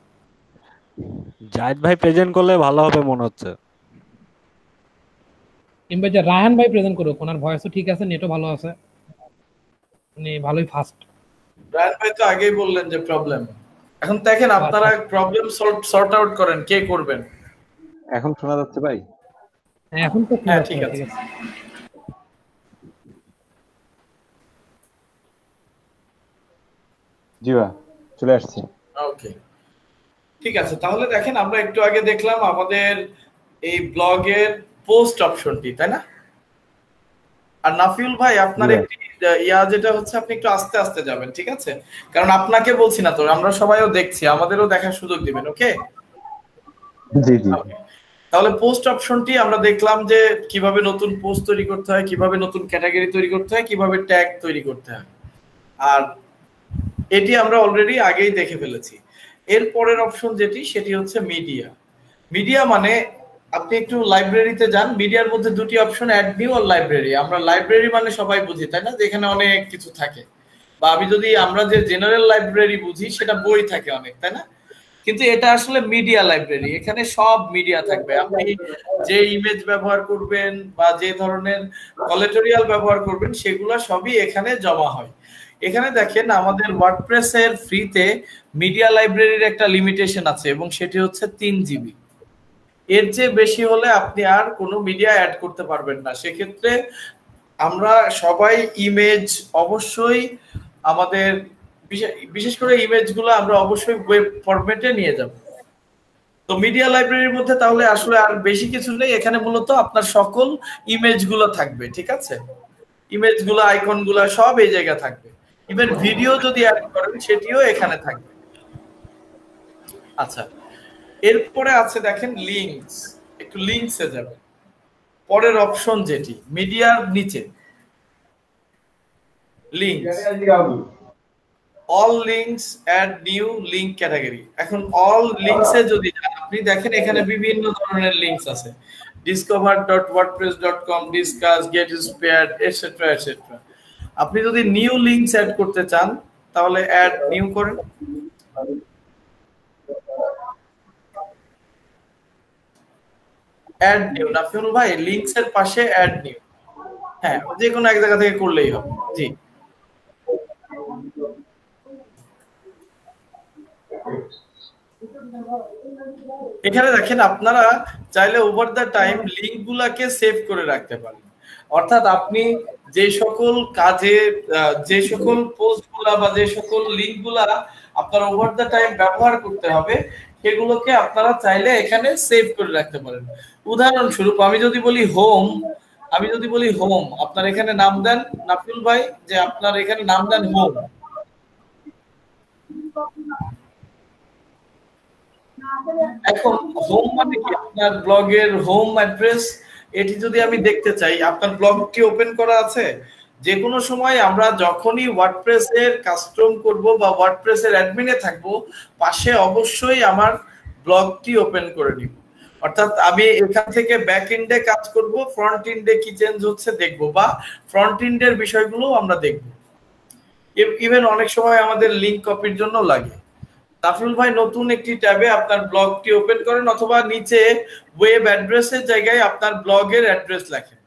জাহিদ ভাই প্রেজেন্ট করলে ভালো হবে মনে হচ্ছে। কিংবা যে রায়হান ভাই প্রেজেন্ট করুক, ওনার ভয়েসও ঠিক আছে, নেটও ভালো আছে, মানে ভালোই ফাস্ট। রায়হান ভাই তো আগেই বললেন যে প্রবলেম। এখন দেখেন আপনারা প্রবলেম সর্ট আউট করেন, কে করবেন? এখন শোনা যাচ্ছে ভাই? হ্যাঁ, এখন তো হ্যাঁ, ঠিক আছে। জি ভাই চলে আসছে। ওকে, ঠিক আছে। তাহলে দেখেন, আমরা একটু আগে দেখলাম আমাদের এই ব্লগের পোস্ট অপশনটি, তাই না? আর নাফিউল ভাই, আপনার একটি যেটা হচ্ছে, আপনি একটু আস্তে আস্তে যাবেন, ঠিক আছে? কারণ আপনাকে বলছি না তো, আমরা সবাইও দেখছি, আমাদেরও দেখার সুযোগ দিবেন। ওকে জি জি। তাহলে পোস্ট অপশনটি আমরা দেখলাম যে কিভাবে নতুন পোস্ট তৈরি করতে হয়, কিভাবে নতুন ক্যাটাগরি তৈরি করতে হয়, কিভাবে ট্যাগ তৈরি করতে হয়। আর এটি আমরা অলরেডি আগেই দেখে ফেলেছি। এর পরের অপশন যেটি সেটি হচ্ছে মিডিয়া। মিডিয়া মানে আপনি একটু লাইব্রেরিতে যান, মিডিয়ার মধ্যে দুটি অপশন, অ্যাড নিউ আর লাইব্রেরি। আমরা লাইব্রেরি মানে সবাই বুঝি তাই না, যেখানে অনেক কিছু থাকে, বা আমি যদি আমরা যে জেনারেল লাইব্রেরি বুঝি সেটা বই থাকে অনেক তাই না, কিন্তু এটা আসলে মিডিয়া লাইব্রেরি। এখানে সব মিডিয়া থাকবে, আপনি যে ইমেজ ব্যবহার করবেন বা যে ধরনের কলেটোরিয়াল ব্যবহার করবেন সেগুলো সবই এখানে জমা হয়। এখানে দেখেন আমাদের ওয়ার্ডপ্রেসের ফ্রিতে মিডিয়া লাইব্রেরির একটা লিমিটেশন আছে এবং সেটি হচ্ছে 3 জিবি। এর চেয়ে বেশি হলে আপনি আর কোনো মিডিয়া অ্যাড করতে পারবেন না। সেক্ষেত্রে আমরা সবাই ইমেজ অবশ্যই আমাদের বিশেষ করে ইমেজগুলো আমরা অবশ্যই ওয়েব ফরম্যাটে নিয়ে যাব। তো মিডিয়া লাইব্রেরির মধ্যে তাহলে আসলে আর বেশি কিছু নেই, এখানে মূলত আপনার সকল ইমেজগুলো থাকবে, ঠিক আছে? ইমেজগুলো, আইকনগুলো সব এই জায়গায় থাকবে। ইভেন ভিডিও যদি অ্যাড করেন সেটিও এখানে থাকবে। আচ্ছা, এরপরে আছে দেখেন লিংকস। একটু লিংকসে যাবেন, পরের অপশন যেটি মিডিয়ার নিচে links, all links add new link category. এখন অল লিংকসে যদি যান আপনি দেখেন এখানে বিভিন্ন ধরনের লিংকস আছে, discover.wordpress.com, discuss, get inspired, etcetera etcetera. আপনি যদি নিউ লিংকস অ্যাড করতে চান তাহলে অ্যাড নিউ করেন। অ্যাড নিউ, নাফিউল ভাই লিংকস এর পাশে অ্যাড নিউ, হ্যাঁ যে কোনো এক জায়গা থেকে করলেই হবে। জি, এখানে দেখেন আপনারা চাইলে ওভার দ্য টাইম লিংকগুলোকে সেভ করে রাখতে পারেন। অর্থাৎ আপনি যে সকল কাজে, যে সকল পোস্টগুলা বা যে সকল লিংকগুলা আপনার ওভার দ্য টাইম ব্যবহার করতে হবে সেগুলোকে আপনারা চাইলে এখানে সেভ করে রাখতে পারেন। উদাহরণস্বরূপ আমি যদি বলি হোম, আপনার এখানে নাম দেন নাফিউল ভাই, যে আপনার এখানে নাম দেন হোম। এখন হোম মানে কি? আপনার ব্লগের হোম অ্যাড্রেস। এটি যদি আমি দেখতে চাই, আপনার ব্লগটি ওপেন করা আছে, যে কোনো সময় আমরা যখনই ওয়ার্ডপ্রেসের কাস্টম করব বা ওয়ার্ডপ্রেসের অ্যাডমিনে থাকব, পাশে অবশ্যই আমার ব্লগটি ওপেন করে নিব। অর্থাৎ আমি এখান থেকে ব্যাক এন্ডে কাজ করব, ফ্রন্ট এন্ডে কি চেঞ্জ হচ্ছে দেখব, বা ফ্রন্ট এন্ডের বিষয়গুলো আমরা দেখব। ইভেন অনেক সময় আমাদের লিংক কপির জন্য লাগে। নাফিউল ভাই নতুন একটি ট্যাবে আপনার ব্লগটি ওপেন করেন, অথবা নিচে ওয়েব অ্যাড্রেসের জায়গায় আপনার ব্লগের অ্যাড্রেস লেখেন।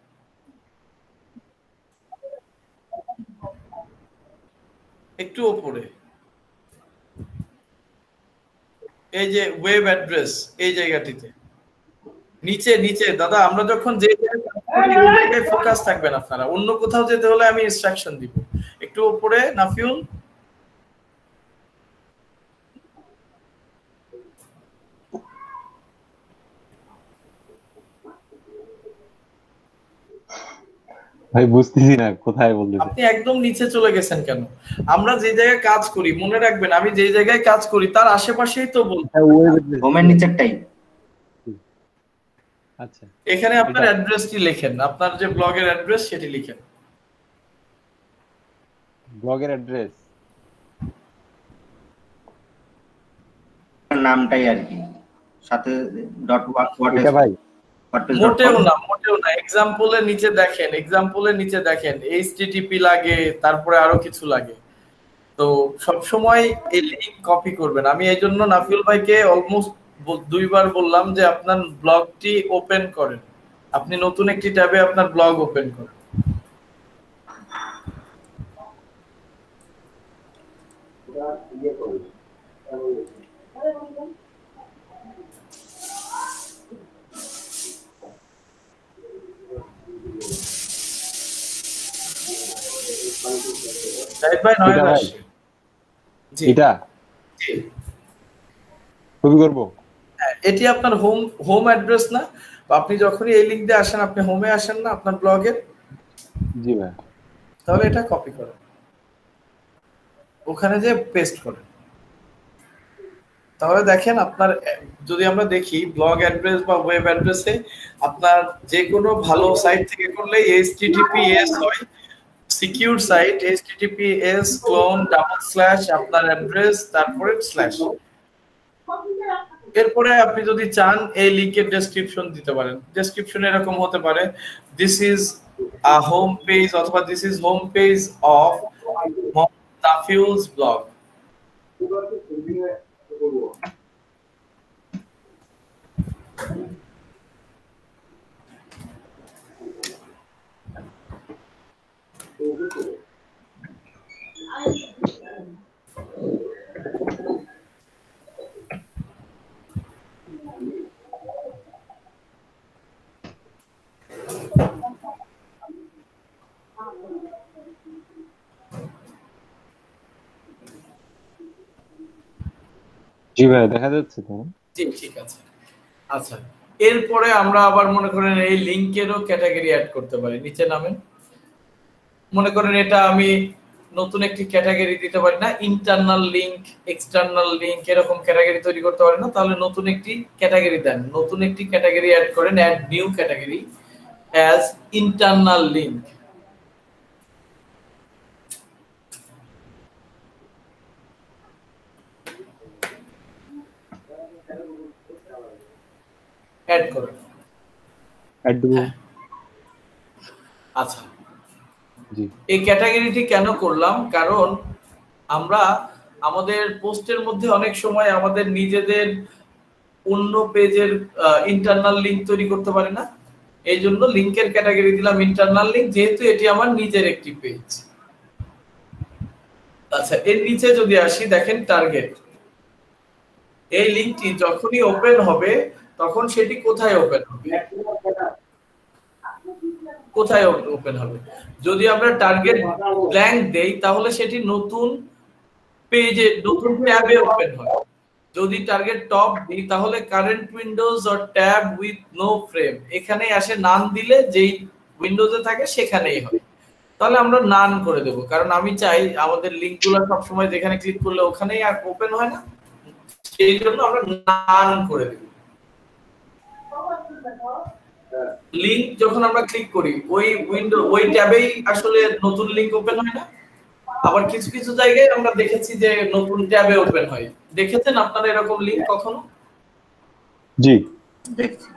একটু উপরে এই যে ওয়েব অ্যাড্রেস, এই জায়গাটিতে নিচে নিচে দাদা আমরা যখন যে জায়গায় ফোকাস থাকবেন আপনারা, অন্য কোথাও যেতে হলে আমি ইনস্ট্রাকশন দিব। একটু উপরে নাফিউল, ভাই বুঝতেছি না কোথায় বলতেছেন আপনি। একদম নিচে চলে গেছেন কেন? আমরা যে জায়গায় কাজ করি মনে রাখবেন, আমি যে জায়গায় কাজ করি তার আশেপাশেই তো বলবো। হোমের নিচেরটাই। আচ্ছা, এখানে আপনার অ্যাড্রেসটি লেখেন, আপনার যে ব্লগের অ্যাড্রেস সেটি লিখেন। ব্লগের অ্যাড্রেস নামটাই আর কি, সাথে ডট এটা ভাই মোটেও না, মোটেও না। এক্সাম্পলের নিচে দেখেন, এক্সাম্পলের নিচে দেখেন http লাগে, তারপরে আরো কিছু লাগে। তো সব সময় এই লিংক কপি করবেন। আমি এই জন্য নাফিউল ভাইকে অলমোস্ট 2বার বললাম যে আপনার ব্লগটি ওপেন করেন, আপনি নতুন একটি ট্যাবে আপনার ব্লগ ওপেন করেন। এটা কপি করব। এটি আপনার হোম অ্যাড্রেস না? আপনি যখনই এই লিংক দিয়ে আসেন আপনি হোমে আসেন না আপনার ব্লগের? জি ভাই। তাহলে এটা কপি করেন, ওখানে যে পেস্ট করেন। তাহলে দেখেন আপনার, যদি আমরা দেখি ব্লগ অ্যাড্রেস বা ওয়েব অ্যাড্রেসে আপনার যে কোনো ভালো সাইট থেকে করলে https হয় সিকিউর সাইট https / আপনার অ্যাড্রেস তারপরে স্ল্যাশ। এরপরে আপনি যদি চান এই লিংকের ডেসক্রিপশন দিতে পারেন। ডেসক্রিপশন এরকম হতে পারে this is a home page অথবা this is home page of Tafiul's blog. জি ভাই দেখা যাচ্ছে তো। জি ঠিক আছে। আচ্ছা এরপরে আমরা আবার মনে করেন এই লিংকেরও ক্যাটাগরি অ্যাড করতে পারি। নিচে নামেন, মনে করেন এটা আমি নতুন একটি ক্যাটাগরি দিতে পারি না, ইন্টারনাল লিংক এক্সটার্নাল লিংক এরকম ক্যাটাগরি তৈরি করতে পারি না, তাহলে নতুন একটি ক্যাটাগরি দেন। নতুন একটি ক্যাটাগরি অ্যাড করেন, add new category as internal link. Add করেন, অ্যাড দেব। আচ্ছা এই ক্যাটাগরিটি কেন করলাম, কারণ আমরা আমাদের পোস্টের মধ্যে অনেক সময় আমাদের নিজেদের অন্য পেজের ইন্টারনাল লিংক তৈরি করতে পারি না, এই জন্য লিংকের ক্যাটাগরি দিলাম ইন্টারনাল লিংক, যেহেতু এটি আমার নিজের একটি পেজ। আচ্ছা এর নিচে যদি আসি দেখেন টার্গেট, এই লিংকটি যখনই ওপেন হবে তখন সেটি কোথায় ওপেন হবে, কোথায় ওপেন হবে। যদি আমরা টার্গেট ব্ল্যাঙ্ক দেই তাহলে সেটি নতুন পেজে নতুন ট্যাবে ওপেন হয়। যদি টার্গেট টপ দিই তাহলে current windows or tab with no frame, এখানেই আসে, নান দিলে যেই উইন্ডোজে থাকে সেখানেই হয়। তাহলে আমরা নান করে দেব, কারণ আমি চাই আমাদের লিংকগুলো সব সময় যেখানে ক্লিক করলে ওখানেই আর ওপেন হয় না, সেই জন্য আমরা নান করে দেব। লিংক যখন আমরা ক্লিক করি ওই উইন্ডো ওই ট্যাবেই আসলে নতুন লিংক ওপেন হয় না, আবার কিছু কিছু জায়গায় আমরা দেখেছি যে নতুন ট্যাবে ওপেন হয়। দেখেছেন আপনারা এরকম লিংক কখনো? জি দেখছি।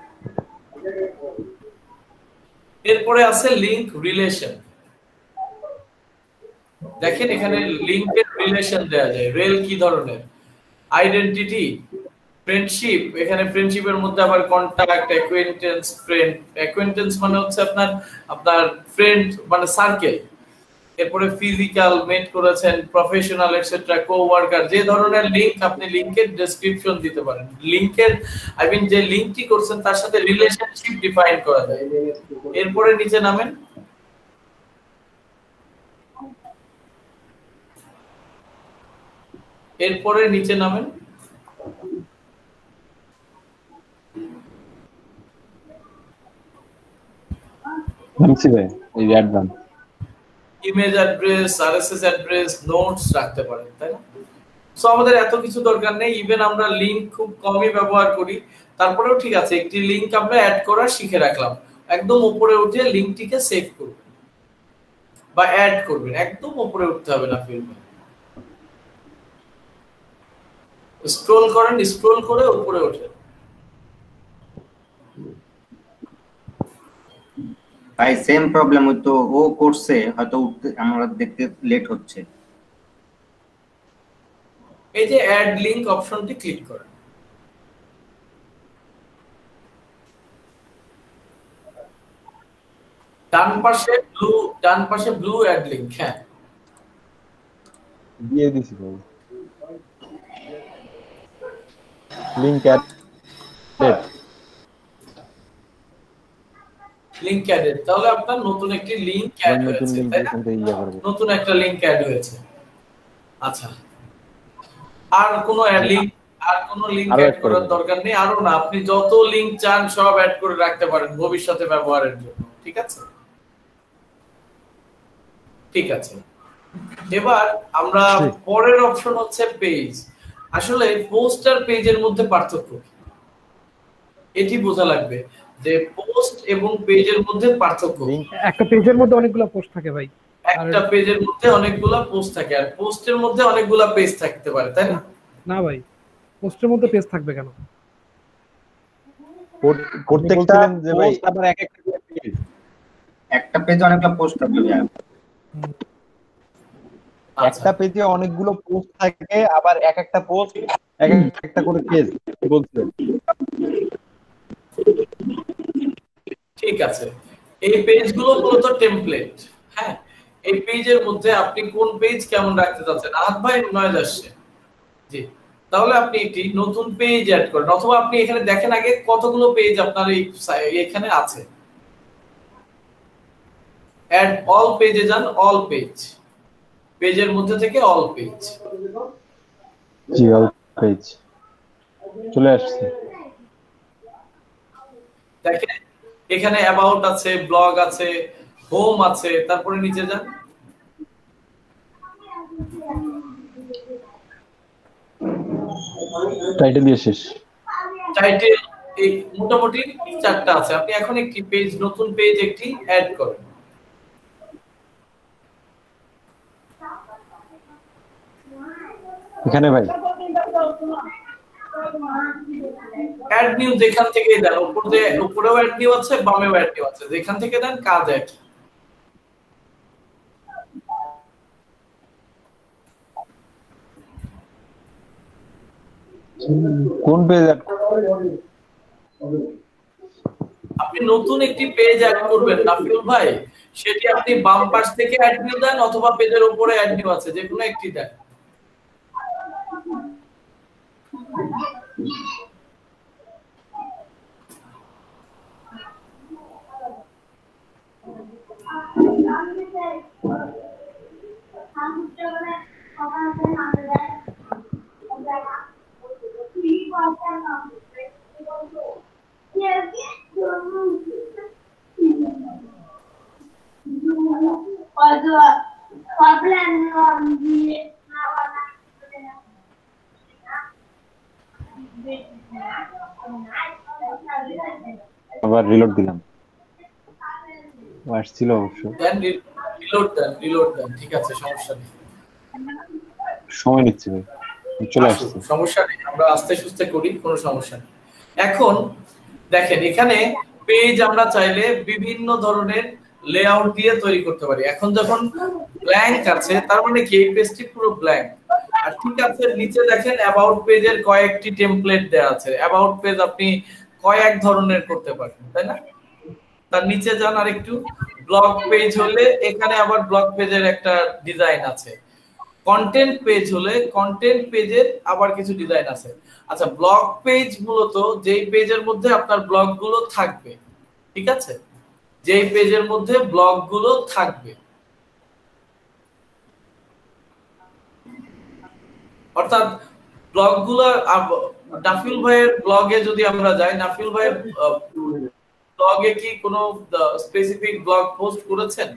এরপরে আছে লিংক রিলেশন। দেখেন এখানে লিংকের রিলেশন দেয়া যায়, রেল কি ধরনের, আইডেন্টিটি, ফ্রেন্ডশিপ, এখানে ফ্রেন্ডশিপের মধ্যে আবার কন্টাক্ট, অ্যাকোয়েন্টেন্স, ফ্রেন্ড। অ্যাকোয়েন্টেন্স মানে হচ্ছে আপনার ফ্রেন্ড মানে সার্কেল। এরপরে ফিজিক্যাল, মেট করেছেন, প্রফেশনাল এটসেট্রা, কোওয়ার্কার, যে ধরনের লিংক আপনি লিংকের ডেসক্রিপশন দিতে পারেন। লিংকের আই মিন যে লিংকটি করছেন তার সাথে রিলেশনশিপ ডিফাইন করা যায়। এরপরে নিচে নামেন, এরপরে নিচে নামেন, image address, RSS address, notes রাখতে পারেন, তাই না? সো আমাদের এত কিছু দরকার নেই, ইভেন আমরা লিংক খুব কমই ব্যবহার করি, তারপরেও ঠিক আছে একটি লিংক আমরা অ্যাড করা শিখে রাখলাম। একদম উপরে উঠে লিংকটিকে সেভ করবেন বা অ্যাড করবেন, একদম উপরে উঠতে হবে না ফিল্ডে। স্ক্রল করেন, স্ক্রল করে উপরে ওঠেন। ভাই সেম প্রবলেম হয়তো ও করছে, হয়তো উঠতে আমরা দেখতে লেট হচ্ছে। এই যে অ্যাড লিংক অপশনটি ক্লিক করেন, ডান পাশে ব্লু অ্যাড লিংক, হ্যাঁ দিয়ে দিছি ভাই। লিংক অ্যাড লিংক অ্যাডেড, তাহলে আপনার নতুন একটি লিংক অ্যাড হয়েছে, তাই না? নতুন একটা লিংক অ্যাড হয়েছে। আচ্ছা আর কোনো লিংক অ্যাড করার দরকার নেই, আরো না, আপনি যত লিংক চান সব অ্যাড করে রাখতে পারেন ভবিষ্যতে ব্যবহারের জন্য, ঠিক আছে? ঠিক আছে, এবার আমরা পরের অপশন হচ্ছে পেজ। আসলে পোস্ট আর পেজের মধ্যে পার্থক্য কি এটি বোঝা লাগবে, যে পোস্ট এবং পেজের মধ্যে পার্থক্য। একটা পেজের মধ্যে অনেকগুলো পোস্ট থাকে ভাই। একটা পেজের মধ্যে অনেকগুলা পোস্ট থাকে আর পোস্টের মধ্যে অনেকগুলা পেজ থাকতে পারে, তাই না? না ভাই, পোস্টের মধ্যে পেজ থাকবে কেন? প্রত্যেকটা পোস্ট আবার এক একটা পেজ, একটা পেজে অনেকগুলো পোস্ট থাকবে ভাইয়া। একটা পেজে অনেকগুলো পোস্ট থাকে, আবার এক একটা পোস্ট এক একটা করে পেজ বলছে। ঠিক আছে, এই পেজগুলো মূলত টেমপ্লেট। হ্যাঁ, এই পেজের মধ্যে আপনি কোন পেজ কেমন রাখতে চাচ্ছেন। আহাদ ভাই নয়েজ আসছে, জি, তাহলে আপনি একটি নতুন পেজ অ্যাড করেন, অথবা আপনি এখানে দেখেন আগে কতগুলো পেজ আপনার এখানে আছে। অ্যাড অল পেজে যান, অল পেজ, পেজের মধ্যে থেকে অল পেজ। জি, অল পেজ চলে আসছে। দেখেন এখানে অ্যাবাউট আছে, ব্লগ আছে, হোম আছে, তারপরে নিচে যান। টাইটেল দিয়ে শেষ। টাইটেল এই মোটামুটি চারটা আছে। আপনি এখন একটি পেজ, নতুন পেজ একটি অ্যাড করেন। এখানে ভাই অ্যাড নিউ যেখান থেকে দেন, উপরেও অ্যাড নিউ আছে, বামেও অ্যাড নিউ আছে, যেখান থেকে দেন কাজ একই। কোন পেজ আপনি নতুন একটি পেজ অ্যাড করবেন নাফিউল ভাই, সেটি আপনি বাম পাশ থেকে অ্যাড নিউ দেন অথবা পেজের উপরে অ্যাড নিউ আছে, যে কোনো একটি দেন। আবার রিলোড দিলাম, আসছিল অবশ্য। রিলোড দেন, ঠিক আছে, সমস্যা নেই, সময় নিচ্ছে ভাই, চলে আসছে। সমস্যা নেই, আমরা আস্তে সুস্তে করি, কোনো সমস্যা নেই। এখন দেখেন এখানে পেজ আমরা চাইলে বিভিন্ন ধরনের লেআউট দিয়ে তৈরি করতে পারি। এখন যখন ব্ল্যাঙ্ক আছে তার মানে কি এই পেজটি পুরো ব্ল্যাঙ্ক। আর ঠিক আছে, নিচে দেখেন অ্যাবাউট পেজের কয়েকটি টেমপ্লেট দেওয়া আছে। অ্যাবাউট পেজ আপনি কয়েক ধরনের করতে পারেন, তাই না? তার নিচে যান আর একটু, ব্লগ পেজ হলে এখানে আবার ব্লগ পেজের একটা ডিজাইন আছে। কন্টেন্ট পেজ হলে কন্টেন্ট পেজের আবার কিছু ডিজাইন আছে। আচ্ছা, ব্লগ পেজ মূলত যেই পেজের মধ্যে আপনার ব্লগগুলো থাকবে, ঠিক আছে, যেই পেজের মধ্যে ব্লগগুলো থাকবে, অর্থাৎ ব্লগগুলো। নাফিউল ভাইয়ের ব্লগে যদি আমরা যাই, নাফিউল ভাইয়ের ব্লগে কি কোনো স্পেসিফিক ব্লগ পোস্ট করেছেন?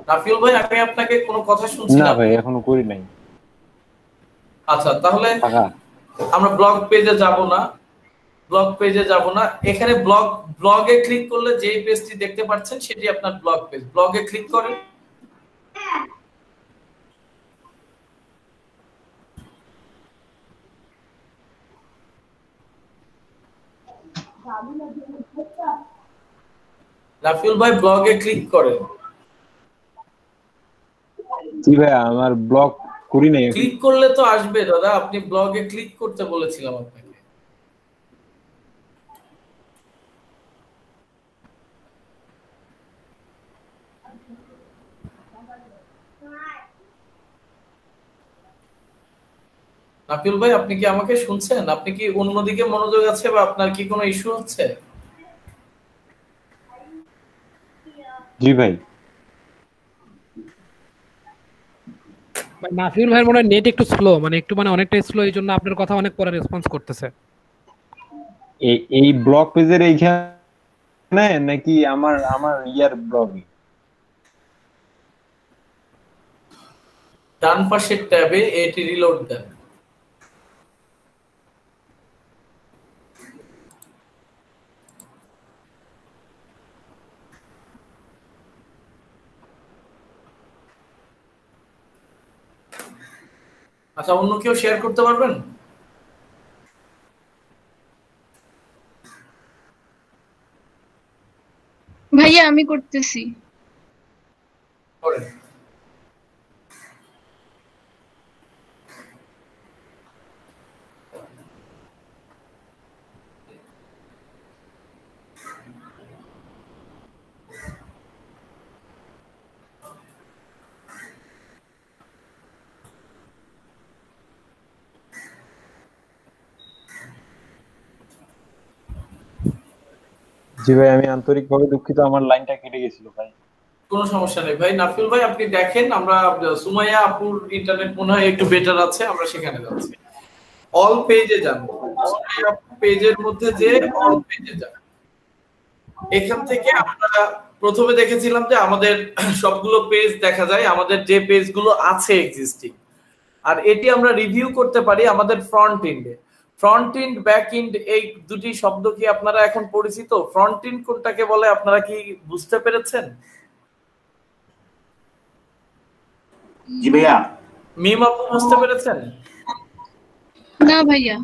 নাফিউল ভাই, আমি আপনাকে কোনো কথা শুনছি না ভাই, এখনো করি নাই। আচ্ছা, তাহলে আমরা ব্লগ পেজে যাব না, ব্লগ পেজে যাব না। এখানে ব্লগে ক্লিক করলে যে পেজটি দেখতে পাচ্ছেন সেটি আপনার ব্লগ পেজ। ব্লগে ক্লিক করেন, রাফিউল ভাই ব্লগে ক্লিক করেন। জি ভাই, আমার ব্লগ করি নাই। ক্লিক করলে তো আসবে দাদা, আপনি ব্লগে ক্লিক করতে বলেছিলাম আপনাকে। নাফিউল ভাই, আপনি কি আমাকে শুনছেন? আপনি কি অন্যদিকে মনোযোগ আছে বা আপনার কি কোনো ইস্যু হচ্ছে? জি ভাই। নাফিউল ভাইয়ের মনে হয় নেট একটু স্লো, মানে একটু মানে অনেকটাই স্লো, এই জন্য আপনার কথা অনেক পরে রেসপন্স করতেছে। এই ব্লগ পেজের এইখানে নাকি আমার ইয়ার ব্লগে? ডান পাশের ট্যাবে এটি রিলোড দেন। আচ্ছা, অন্য কেউ শেয়ার করতে পারবেন? ভাইয়া আমি করতেছি। করেন। জি ভাই, আমি আন্তরিকভাবে দুঃখিত, আমার লাইনটা কেটে গেছিল ভাই। কোনো সমস্যা নেই ভাই। নাফিল ভাই আপনি দেখেন, আমরা সুমাইয়া আপুর ইন্টারনেট মনে হয় একটু বেটার আছে, আমরা সেখানে যাচ্ছি। অল পেজে যান, সুমাইয়া পেজের মধ্যে যে অল পেজে যান। এখান থেকে আমরা প্রথমে দেখেছিলাম যে আমাদের সবগুলো পেজ দেখা যায়, আমাদের যে পেজগুলো আছে এক্সিস্টিং, আর এটি আমরা রিভিউ করতে পারি আমাদের ফ্রন্ট এন্ডে। ফ্রন্ট এন্ড ব্যাক এন্ড এই দুটি শব্দ কি আপনারা এখন পরিচিত? ফ্রন্ট এন্ড কোনটাকে বলে আপনারা কি বুঝতে পেরেছেন? জি ভাইয়া। মিম আপু বুঝতে পেরেছেন? না ভাইয়া।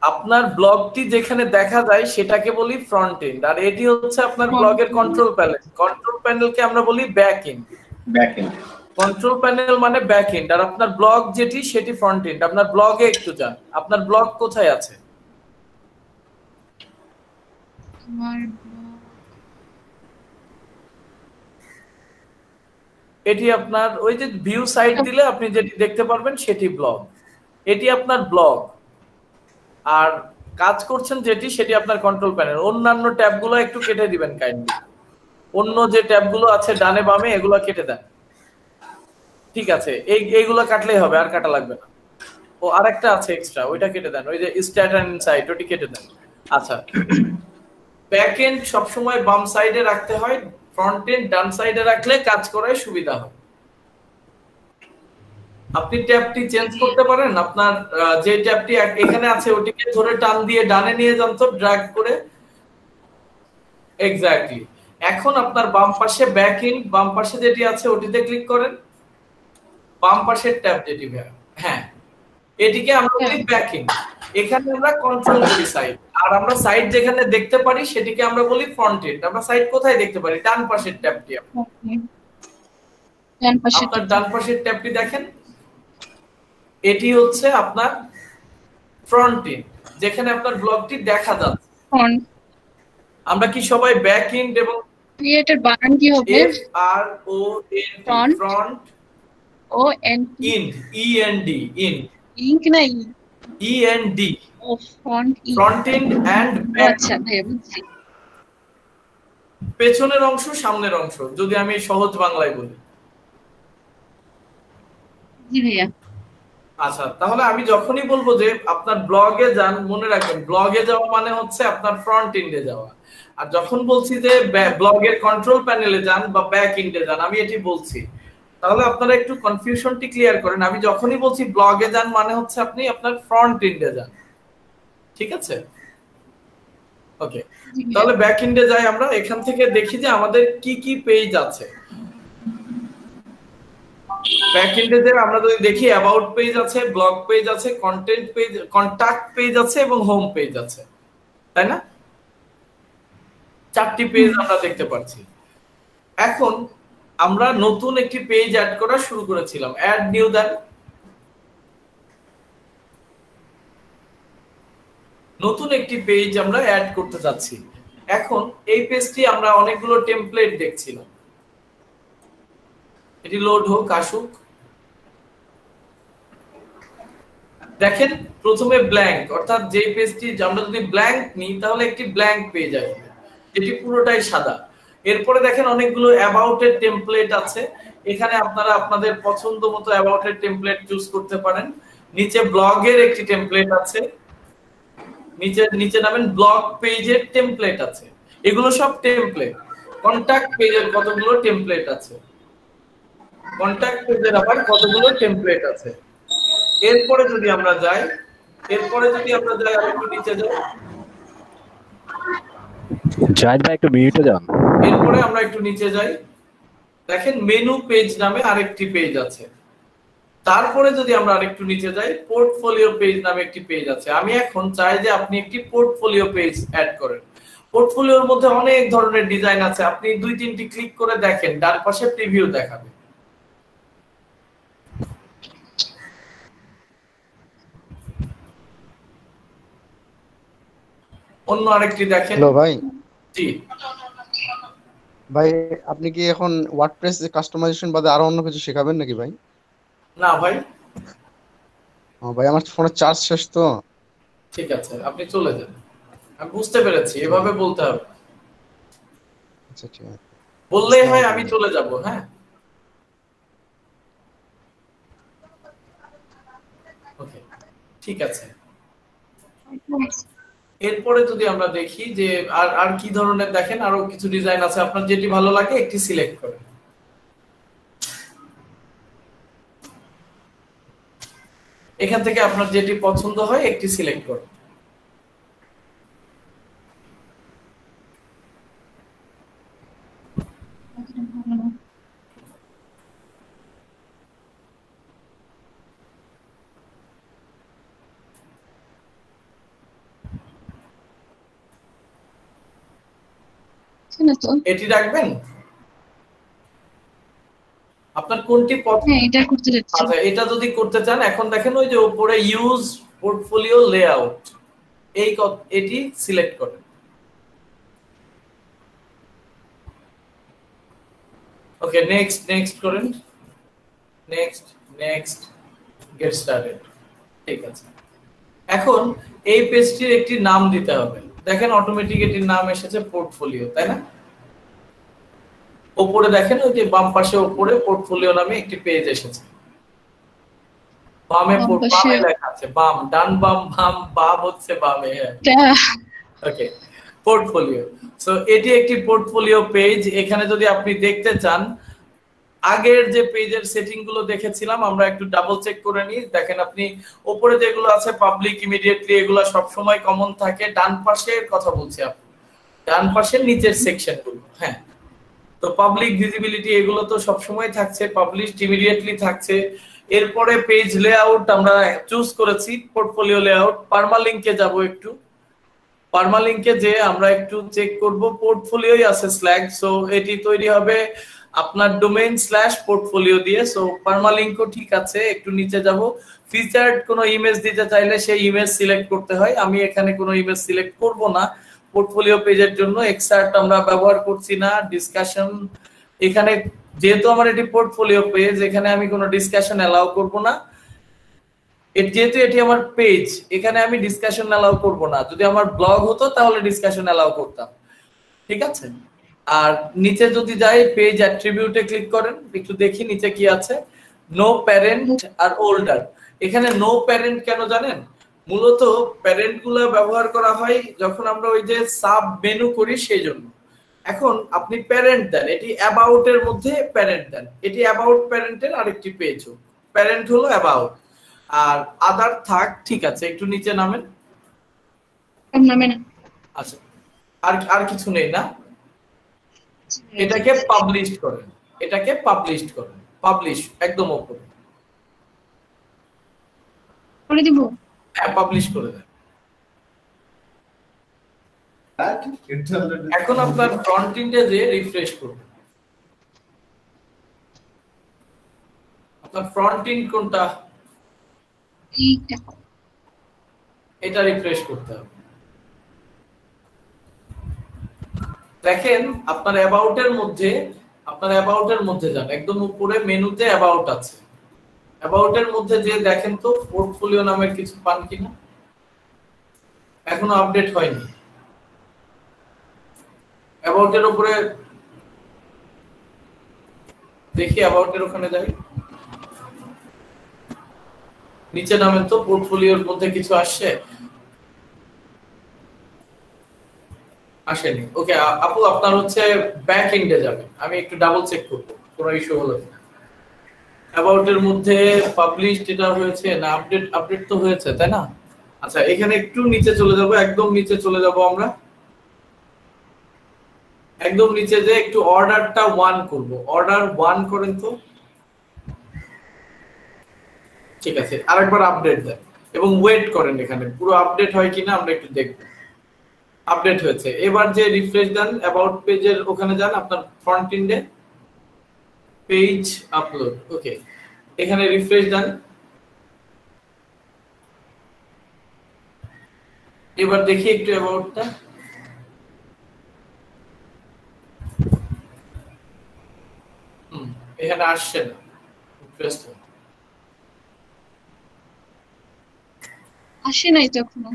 আপনার ব্লগটি যেখানে দেখা যায় সেটাকে বলি ফ্রন্ট এন্ড, আর এটি হচ্ছে আপনার ব্লগের কন্ট্রোল প্যানেল। কন্ট্রোল প্যানেলকে আমরা বলি back end. Back end. Control panel মানে ব্যাক এন্ড, আর আপনার ব্লগ যেটি সেটি ফ্রন্ট এন্ড। আপনার ব্লগে একটু যান, আপনার ব্লগ কোথায় আছে? আমার এটি আপনার ওই যে ভিউ সাইট দিলে আপনি যেটি দেখতে পারবেন সেটি ব্লগ। এটি আপনার ব্লগ, আর কাজ করছেন যেটি সেটি আপনার কন্ট্রোল প্যানেল। অন্যান্য ট্যাবগুলো একটু কেটে দিবেন কাইন্ডলি। অন্য যে ট্যাবগুলো আছে ডানে বামে এগুলো কেটে দেন। ঠিক আছে, এইগুলো কাটলেই হবে, আর কাটা লাগবে না। ও আরেকটা আছে এক্সট্রা, ওইটা কেটে দেন, ওই যে স্ট্যাট এন্ড ইনসাইট, ওটি কেটে দেন। আচ্ছা, ব্যাক এন্ড সবসময় বাম সাইডে রাখতে হয়, ফ্রন্ট এন্ড ডান সাইডে রাখলে কাজ করায় সুবিধা হয়। আপনি ট্যাবটি চেঞ্জ করতে পারেন, আপনার যে ট্যাবটি এখানে আছে ওটিকে ধরে টান দিয়ে ডানে নিয়ে যান তো, ড্র্যাগ করে। এক্স্যাক্টলি। এখন আপনার বাম পাশে ব্যাক এন্ড, বাম পাশে যেটি আছে ওটিতে ক্লিক করেন। বাম পাশের ট্যাব যেটি, হ্যাঁ, এটিকে আমরা বলি ব্যাক এন্ড। এখানে আমরা কন্ট্রোল করি সাইড, আর আমরা সাইড যেখানে দেখতে পারি সেটিকে আমরা বলি ফ্রন্ট এন্ড। আমরা সাইড কোথায় দেখতে পারি? ডান পাশের ট্যাবটি। আপনার ডান পাশের ট্যাবটি দেখেন, এটি হচ্ছে আপনার ফ্রন্ট এন্ড, যেখানে আপনার ব্লগটি দেখা যাচ্ছে। আমরা কি সবাই ব্যাক এন্ড এবং ক্রিয়েটর বানান কি হবে? F R O N T, front O N end, E N D, in, ইনক না E N D, O front end end back. আচ্ছা ভাইয়া বুঝছি। পেছনের অংশ, সামনের অংশ, যদি আমি সহজ বাংলায় বলি। জি ভাইয়া। আচ্ছা, তাহলে আমি যখনই বলবো যে আপনার ব্লগে যান, মনে রাখবেন ব্লগে যাওয়া মানে হচ্ছে আপনার ফ্রন্ট এন্ডে যাওয়া। আর যখন বলছি যে ব্লগের কন্ট্রোল প্যানেলে যান বা ব্যাক এন্ডে যান, আমি এটি বলছি। তাহলে আপনারা একটু কনফিউশনটি ক্লিয়ার করেন। আমি যখনই বলছি ব্লগে যান মানে হচ্ছে আপনি আপনার ফ্রন্ট এন্ডে যান। ঠিক আছে, ওকে। তাহলে ব্যাক এন্ডে যাই আমরা। এখান থেকে দেখি যে আমাদের কি কি পেজ আছে। ব্যাক এন্ডে যে আমরা যদি দেখি, অ্যাবাউট পেজ আছে, ব্লগ পেজ আছে, কন্টেন্ট পেজ, কন্টাক্ট পেজ আছে এবং হোম পেজ আছে, তাই না? 4টি পেজ আমরা দেখতে পাচ্ছি। এখন আমরা নতুন একটি পেজ অ্যাড করা শুরু করেছিলাম। অ্যাড নিউ দেন। নতুন একটি পেজ আমরা অ্যাড করতে যাচ্ছি। এখন এই পেজটি আমরা অনেকগুলো টেমপ্লেট দেখছিলাম। এটি লোড হোক, আসুক। দেখেন প্রথমে ব্ল্যাঙ্ক, অর্থাৎ যে পেজটি আমরা যদি ব্ল্যাঙ্ক নিই তাহলে একটি ব্ল্যাঙ্ক পেজ আসবে, যেটি পুরোটাই সাদা। এরপরে দেখেন অনেকগুলো অ্যাবাউট এর টেমপ্লেট আছে। এখানে আপনারা আপনাদের পছন্দ মতো অ্যাবাউট এর টেমপ্লেট চুজ করতে পারেন। নিচে ব্লগের একটি টেমপ্লেট আছে, নিচে নামেন ব্লগ পেজের টেমপ্লেট আছে। এগুলো সব টেমপ্লেট। কন্টাক্ট পেজের কতগুলো টেমপ্লেট আছে। কন্টাক্ট পেজের আবার কতগুলো টেমপ্লেট আছে। এরপরে যদি আমরা যাই আর একটু নিচে যাই, জাহিদ ভাই একটু মিউটে যান। এরপরে আমরা একটু নিচে যাই, দেখেন মেনু পেজ নামে আরেকটি পেজ আছে। তারপরে যদি আমরা আরেকটু নিচে যাই, পোর্টফোলিও পেজ নামে একটি পেজ আছে। আমি এখন চাই যে আপনি একটি পোর্টফোলিও পেজ অ্যাড করেন। পোর্টফোলিওর মধ্যে অনেক ধরনের ডিজাইন আছে, আপনি 2-3টি ক্লিক করে দেখেন, ডান পাশে প্রিভিউ দেখাবে। অন্য আরেকটি দেখেন। হ্যালো ভাই। জি ভাই আপনি কি এখন ওয়ার্ডপ্রেস কাস্টমাইজেশন বাদে আরো অন্য কিছু শেখাবেন নাকি ভাই? না ভাই। ভাই আমার ফোনের চার্জ শেষ তো। ঠিক আছে, আপনি চলে যান। আমি বুঝতে পেরেছি, এভাবে বলতে হবে। আচ্ছা ঠিক আছে, বললেই হয় আমি চলে যাব। হ্যাঁ ওকে ঠিক আছে। এরপরে যদি আমরা দেখি যে আর কি ধরনের, দেখেন আরো কিছু ডিজাইন আছে, আপনার যেটি ভালো লাগে একটি সিলেক্ট করেন। এখান থেকে আপনার যেটি পছন্দ হয় একটি সিলেক্ট করুন। এটি রাখবেন? আপনার কোনটি পছন্দ? এটা করতে যাচ্ছি। আচ্ছা এটা যদি করতে চান, এখন দেখেন ওই যে উপরে ইউজ পোর্টফোলিও লেআউট, এটি সিলেক্ট করেন। ওকে নেক্সট করেন, নেক্সট গেট স্টার্টেড। ঠিক আছে, এখন এই পেজটির একটি নাম দিতে হবে। দেখেন অটোমেটিক এটির নাম এসেছে পোর্টফোলিও, তাই না? উপরে দেখেন ওই যে বাম পাশে উপরে পোর্টফোলিও নামে একটি পেজ এসেছে। বামে লেখা আছে, বাম, ডান বাম হচ্ছে বামে। ওকে পোর্টফোলিও। সো এটি একটি পোর্টফোলিও পেজ। এখানে যদি আপনি দেখতে চান, আগের যে পেজের সেটিং গুলো দেখেছিলাম আমরা একটু ডাবল চেক করে নিই। দেখেন আপনি উপরে যেগুলো আছে পাবলিক ইমিডিয়েটলি, এগুলো সব সময় কমন থাকে। ডান পাশের কথা বলছি, আপনি ডান পাশের নিচের সেকশন গুলো, হ্যাঁ, তো পাবলিক ভিজিবিলিটি এগুলো তো সব সময় থাকছে, পাবলিশড ইমিডিয়েটলি থাকছে। এরপরে পেজ লেআউট আমরা চুজ করেছি পোর্টফোলিও লেআউট। পারমালিংকে যাব, একটু পারমালিংকে যে আমরা একটু চেক করব, পোর্টফোলিওই আছে স্ল্যাগ, সো এটি তৈরি হবে আপনার ডোমেইন /পোর্টফোলিও দিয়ে। সো পারমালিংকও ঠিক আছে। একটু নিচে যাব, ফিচার্ড কোনো ইমেজ দিতে চাইলে সেই ইমেজ সিলেক্ট করতে হয়। আমি এখানে কোনো ইমেজ সিলেক্ট করব না পোর্টফোলিও পেজের জন্য। এক্সার্ট আমরা ব্যবহার করছি না। ডিসকাশন, এখানে যেহেতু আমার এটি পোর্টফোলিও পেজ, এখানে আমি কোনো ডিসকাশন অ্যালাউ করব না। যেহেতু এটি আমার পেজ, এখানে আমি ডিসকাশন অ্যালাউ করব না। যদি আমার ব্লগ হতো তাহলে ডিসকাশন অ্যালাউ করতাম। ঠিক আছে, আর নিচে যদি যাই পেজ অ্যাট্রিবিউটে ক্লিক করেন, একটু দেখি নিচে কি আছে। নো প্যারেন্ট আর ওল্ডার। এখানে নো প্যারেন্ট কেন জানেন? মূলত প্যারেন্ট গুলো ব্যবহার করা হয় যখন আমরা ওই যে সাব মেনু করি, সেই জন্য। এখন আপনি প্যারেন্ট দেন, এটি অ্যাবাউট এর মধ্যে প্যারেন্ট দেন, এটি অ্যাবাউট প্যারেন্টের আরেকটি পেজ হোক। প্যারেন্ট হলো অ্যাবাউট, আর আদার থাক। ঠিক আছে, একটু নিচে নামেন। আচ্ছা, আর কিছু নেই না? এটাকে পাবলিশড করেন, এটাকে পাবলিশড করেন, পাবলিশ একদম উপরে করে দিব। হ্যাঁ, পাবলিশ করে দেন। এখন আপনার ফ্রন্ট এন্ডে যে রিফ্রেশ করুন। আপনার ফ্রন্ট এন্ড কোনটা? এটা রিফ্রেশ করতে হবে। দেখেন আপনার অ্যাবাউটের মধ্যে যান, একদম উপরে মেনুতে অ্যাবাউট আছে। অ্যাবাউটের মধ্যে যে দেখেন তো পোর্টফোলিও নামের কিছু পান কিনা। এখনো আপডেট হয়নি। অ্যাবাউটের উপরে দেখি, অ্যাবাউটের ওখানে যাই, নিচে নামেন তো পোর্টফোলিওর মধ্যে কিছু আসছে? আসেনি। ওকে আপু, আপনার হচ্ছে ব্যাক এন্ডে যাবেন, আমি একটু ডাবল চেক করব কোনো ইস্যু হলো কিনা। অ্যাবাউট এর মধ্যে পাবলিশড এটা হয়েছে না, আপডেট তো হয়েছে তাই না? আচ্ছা এখানে একটু নিচে চলে যাব, একদম নিচে চলে যাব আমরা, একদম নিচে যে একটু অর্ডারটা 1 করব, অর্ডার 1 করেন তো। ঠিক আছে, আরেকবার আপডেট দেন এবং ওয়েট করেন, এখানে পুরো আপডেট হয় কিনা আমরা একটু দেখব। আপডেট হয়েছে, এবার যে রিফ্রেশ দেন অ্যাবাউট পেজের ওখানে যান, আপনার ফ্রন্ট এন্ডে পেজ আপলোড, ওকে এখানে রিফ্রেশ দেন। এবার দেখি একটু অ্যাবাউটটা, এখানে আসছে না, আসে নাই তো এখনো,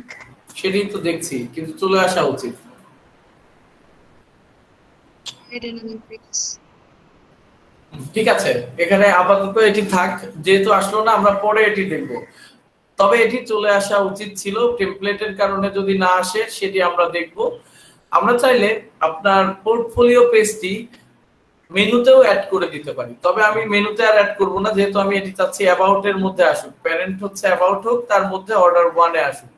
সেটাই তো দেখছি, কিন্তু চলে আসা উচিত। ঠিক আছে, এখানে আপাতত এটি থাক, যেহেতু আসলো না আমরা পরে এটি দেখব। তবে এটি চলে আসা উচিত ছিল, টেমপ্লেটের কারণে যদি না আসে সেটি আমরা দেখব। আমরা চাইলে আপনার পোর্টফোলিও পেজটি মেনুতেও অ্যাড করে দিতে পারি, তবে আমি মেনুতে আর অ্যাড করব না, যেহেতু আমি এটি চাচ্ছি অ্যাবাউট এর মধ্যে আসুক, প্যারেন্ট হচ্ছে অ্যাবাউট হোক, তার মধ্যে অর্ডার 1 এ আসুক।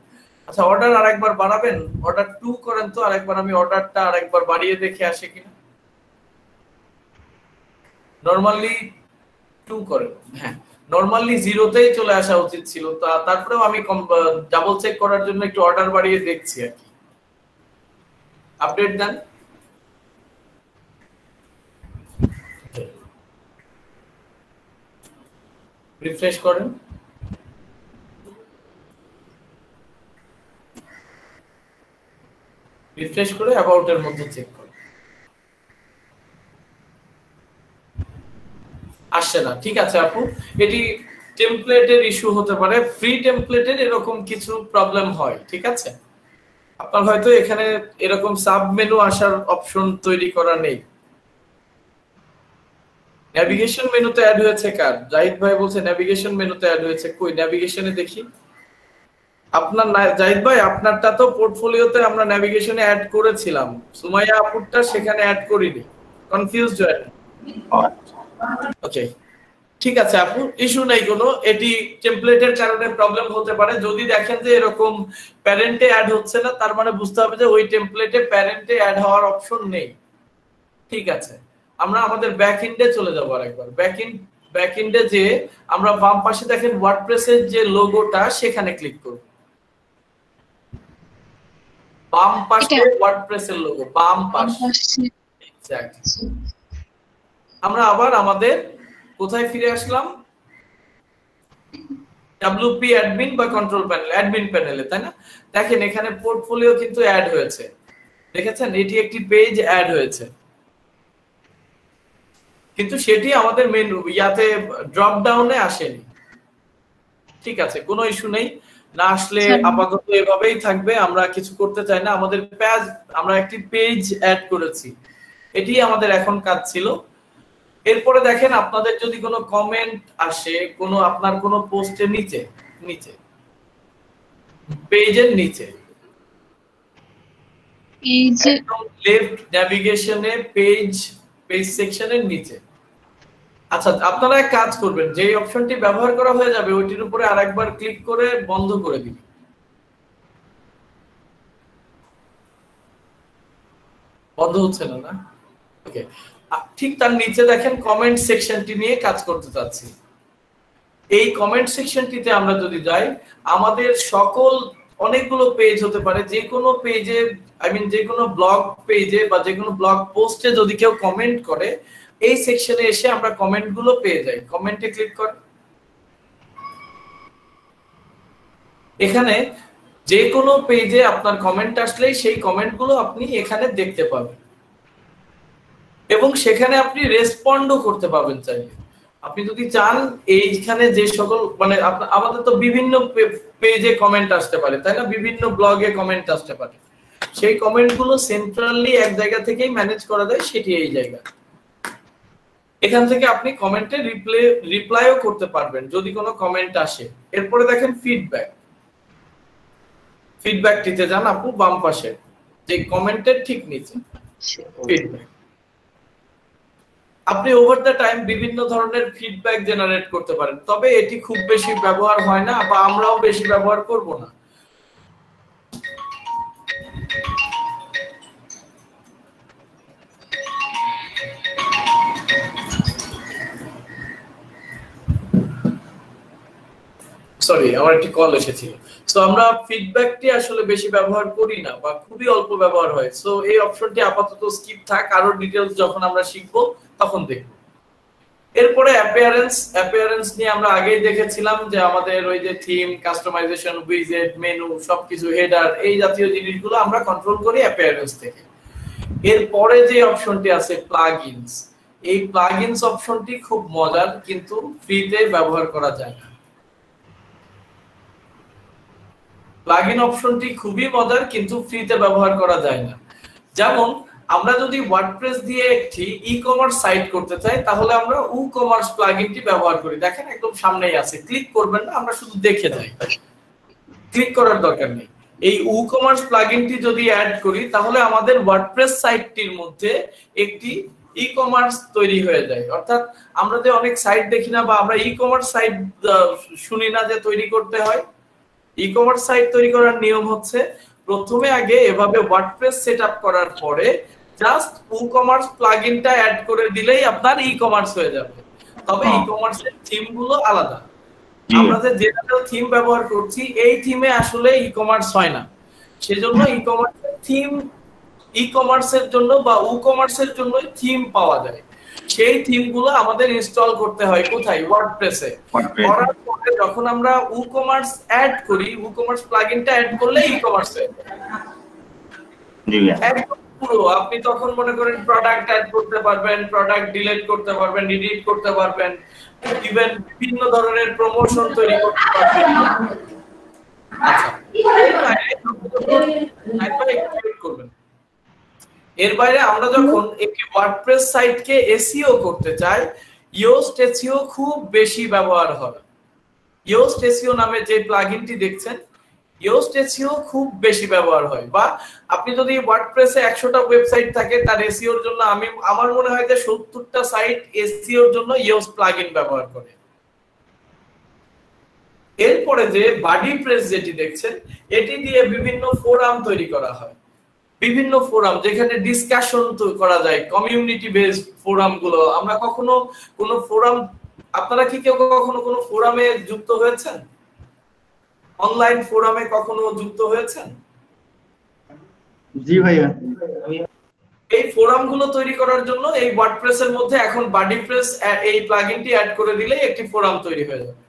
আচ্ছা অর্ডার আরেকবার বাড়াবেন, অর্ডার 2 করেন তো, আরেকবার আমি অর্ডারটা আরেকবার বাড়িয়ে দেখে আসে কিনা। নরমালি 2 করেন, হ্যাঁ নরমালি 0 তেই চলে আসা উচিত ছিল, তারপরেও আমি ডাবল চেক করার জন্য একটু অর্ডার বাড়িয়ে দেখছি আর কি। আপডেট দেন, রিফ্রেশ করেন, রিফ্রেশ করে অ্যাবাউট এর মধ্যে চেক করুন, আসছে না। ঠিক আছে আপু, এটি টেমপ্লেটের ইস্যু হতে পারে, ফ্রি টেমপ্লেটের এরকম কিছু প্রবলেম হয়। ঠিক আছে, আপনার হয়তো এখানে এরকম সাব মেনু আসার অপশন তৈরি করা নেই। নেভিগেশন মেনুতে অ্যাড হয়েছে কার? জাহিদ ভাই বলছে নেভিগেশন মেনুতে অ্যাড হয়েছে, কই নেভিগেশনে দেখি। আপনার জাহিদ ভাই আপনারটা তো পোর্টফোলিওতে আমরা নেভিগেশনে অ্যাড করেছিলাম, সুমাইয়া আপুরটা সেখানে অ্যাড করিনি, কনফিউজড হয় না। ওকে ঠিক আছে আপু, ইস্যু নাই কোনো, এটি টেমপ্লেটের কারণে প্রবলেম হতে পারে। যদি দেখেন যে এরকম প্যারেন্টে অ্যাড হচ্ছে না, তার মানে বুঝতে হবে যে ওই টেমপ্লেটে প্যারেন্টে অ্যাড হওয়ার অপশন নেই। ঠিক আছে, আমরা আমাদের ব্যাক এন্ডে চলে যাব আরেকবার। ব্যাক এন্ডে যে আমরা বাম পাশে দেখেন ওয়ার্ডপ্রেসের যে লোগোটা, সেখানে ক্লিক করব। বাম পাশে ওয়ার্ডপ্রেসের লোগো, বাম পাশে এক্স্যাক্টলি। আমরা আবার আমাদের কোথায় ফিরে আসলাম? WP অ্যাডমিন বা কন্ট্রোল প্যানেল, অ্যাডমিন প্যানেলে, তাই না? দেখেন এখানে পোর্টফোলিও কিন্তু অ্যাড হয়েছে, দেখেছেন এটি একটি পেজ অ্যাড হয়েছে, কিন্তু সেটি আমাদের মেনু ইয়াতে ড্রপ ডাউনে আসেনি। ঠিক আছে, কোনো ইস্যু নেই, না আসলে আপাতত এভাবেই থাকবে, আমরা কিছু করতে চাই না। আমাদের পেজ, আমরা একটি পেজ অ্যাড করেছি, এটি আমাদের এখন কাজ ছিল। এরপরে দেখেন আপনাদের যদি কোনো কমেন্ট আসে, কোনো আপনার কোনো পোস্টের নিচে, পেজের নিচে একদম লেফট নেভিগেশনে পেজ সেকশনের নিচে। আচ্ছা আপনারা এক কাজ করবেন, যে অপশনটি ব্যবহার করা হয়ে যাবে ওইটির উপরে আরেকবার ক্লিক করে বন্ধ করে দিন। বন্ধ হচ্ছে না, না? ওকে, ঠিক তার নিচে দেখেন কমেন্ট সেকশনটি নিয়ে কাজ করতে চাচ্ছি। এই কমেন্ট সেকশনটিতে আমরা যদি যাই, আমাদের সকল অনেকগুলো পেজ হতে পারে, যে কোনো পেজে, যে কোনো ব্লগ পেজে বা যে কোনো ব্লগ পোস্টে যদি কেউ কমেন্ট করে, এই সেকশনে এসে আমরা কমেন্টগুলো পেয়ে যাই। কমেন্টে ক্লিক কর, এখানে যে কোনো পেজে আপনার কমেন্ট আসলেই সেই কমেন্টগুলো আপনি এখানে দেখতে পাবেন এবং সেখানে আপনি রেসপন্ডও করতে পাবেন চাইলে। আপনি যদি চান এইখানে যে সকল আমাদের তো বিভিন্ন পেজে কমেন্ট আসতে পারে, তাই না? বিভিন্ন ব্লগে কমেন্ট আসতে পারে, সেই কমেন্টগুলো সেন্ট্রালি এক জায়গা থেকেই ম্যানেজ করা যায়, সেটি এই জায়গা। এখান থেকে আপনি কমেন্টে রিপ্লাইও করতে পারবেন যদি কোনো কমেন্ট আসে। এরপরে দেখেন ফিডব্যাকটিতে যান আপু, বাম পাশে যে কমেন্টের ঠিক নিচে ফিডব্যাক। আপনি ওভার দ্য টাইম বিভিন্ন ধরনের ফিডব্যাক জেনারেট করতে পারেন, তবে এটি খুব বেশি ব্যবহার হয় না বা আমরাও বেশি ব্যবহার করব না। সরি, আমার একটি কল এসেছিল। সো আমরা ফিডব্যাকটি আসলে বেশি ব্যবহার করি না বা খুবই অল্প ব্যবহার হয়। সো এই অপশনটি আপাতত স্কিপ থাক, আরো ডিটেইলস যখন আমরা শিখব তখন দেখব। এরপরে অ্যাপিয়ারেন্স নিয়ে আমরা আগেই দেখেছিলাম যে আমাদের ওই যে থিম, কাস্টমাইজেশন, উইজেট, মেনু সবকিছু, হেডার, এই জাতীয় জিনিসগুলো আমরা কন্ট্রোল করি অ্যাপিয়ারেন্স থেকে। এরপরে যে অপশনটি আছে প্লাগইনস, এই প্লাগইনস অপশনটি খুব মজার, কিন্তু ফ্রিতে ব্যবহার করা যায় না। প্লাগইন অপশনটি খুবই মজার, কিন্তু ফ্রিতে ব্যবহার করা যায় না। যেমন আমরা যদি ওয়ার্ডপ্রেস দিয়ে একটি ই-কমার্স সাইট করতে চাই, তাহলে আমরা WooCommerce প্লাগইনটি ব্যবহার করি। দেখেন একদম সামনেই আছে, ক্লিক করবেন না, আমরা শুধু দেখে যাই, ক্লিক করার দরকার নেই। এই WooCommerce প্লাগইনটি যদি অ্যাড করি, তাহলে আমাদের ওয়ার্ডপ্রেস সাইটটির মধ্যে একটি ই-কমার্স তৈরি হয়ে যায়। অর্থাৎ আমরা যে অনেক সাইট দেখি না বা আমরা ই-কমার্স সাইট শুনি না যে তৈরি করতে হয়, ই-কমার্স সাইট তৈরি করার নিয়ম হচ্ছে প্রথমে আগে এভাবে ওয়ার্ডপ্রেস সেটআপ করার পরে জাস্ট WooCommerce প্লাগইনটা অ্যাড করে দিলেই আপনার ই-কমার্স হয়ে যাবে। তবে ই-কমার্সের থিমগুলো আলাদা। আমরা যে জেনারেল থিম ব্যবহার করছি, এই থিমে আসলে ই-কমার্স হয় না। সেজন্য ই-কমার্সের থিম, ই-কমার্সের জন্য বা WooCommerceর জন্য থিম পাওয়া যায়। সেই থিমগুলো আমাদের ইনস্টল করতে হয় কোথায়? ওয়ার্ডপ্রেসে। করার পরে যখন আমরা WooCommerce অ্যাড করি, WooCommerce প্লাগইনটা অ্যাড করলে ই-কমার্স হয়ে যায়। একদম পুরো আপনি তখন মনে করেন প্রোডাক্ট অ্যাড করতে পারবেন, প্রোডাক্ট ডিলিট করতে পারবেন, এডিট করতে পারবেন, ইভেন বিভিন্ন ধরনের প্রমোশন তৈরি করতে পারবেন। আচ্ছা, এর বাইরে আমরা যখন একটি ওয়ার্ডপ্রেস সাইটকে এসইও করতে চাই, ইয়োস্ট এসইও খুব বেশি ব্যবহার হয়। ইয়োস্ট এসইও নামে যে প্লাগইনটি দেখছেন, ইয়োস্ট এসইও খুব বেশি ব্যবহার হয়। বা আপনি যদি ওয়ার্ডপ্রেসে 100টা ওয়েবসাইট থাকে, তার এসইওর জন্য আমার মনে হয় যে 70টা সাইট এসইওর জন্য ইয়োস্ট প্লাগইন ব্যবহার করে। এরপরে যে বাডি প্রেস যেটি দেখছেন, এটি দিয়ে বিভিন্ন ফোরাম তৈরি করা হয়। বিভিন্ন ফোরাম যেখানে ডিসকাশন করা যায়, কমিউনিটি বেসড ফোরাম গুলো। আমরা কখনো কোনো ফোরাম, আপনারা কি কেউ কখনো কোনো ফোরামে যুক্ত হয়েছেন? অনলাইন ফোরামে কখনো যুক্ত হয়েছেন? জি ভাইয়া। এই ফোরাম গুলো তৈরি করার জন্য এই ওয়ার্ডপ্রেসের মধ্যে এখন বাডি প্রেস এই প্লাগইনটি অ্যাড করে দিলে একটি ফোরাম তৈরি হয়ে যাবে।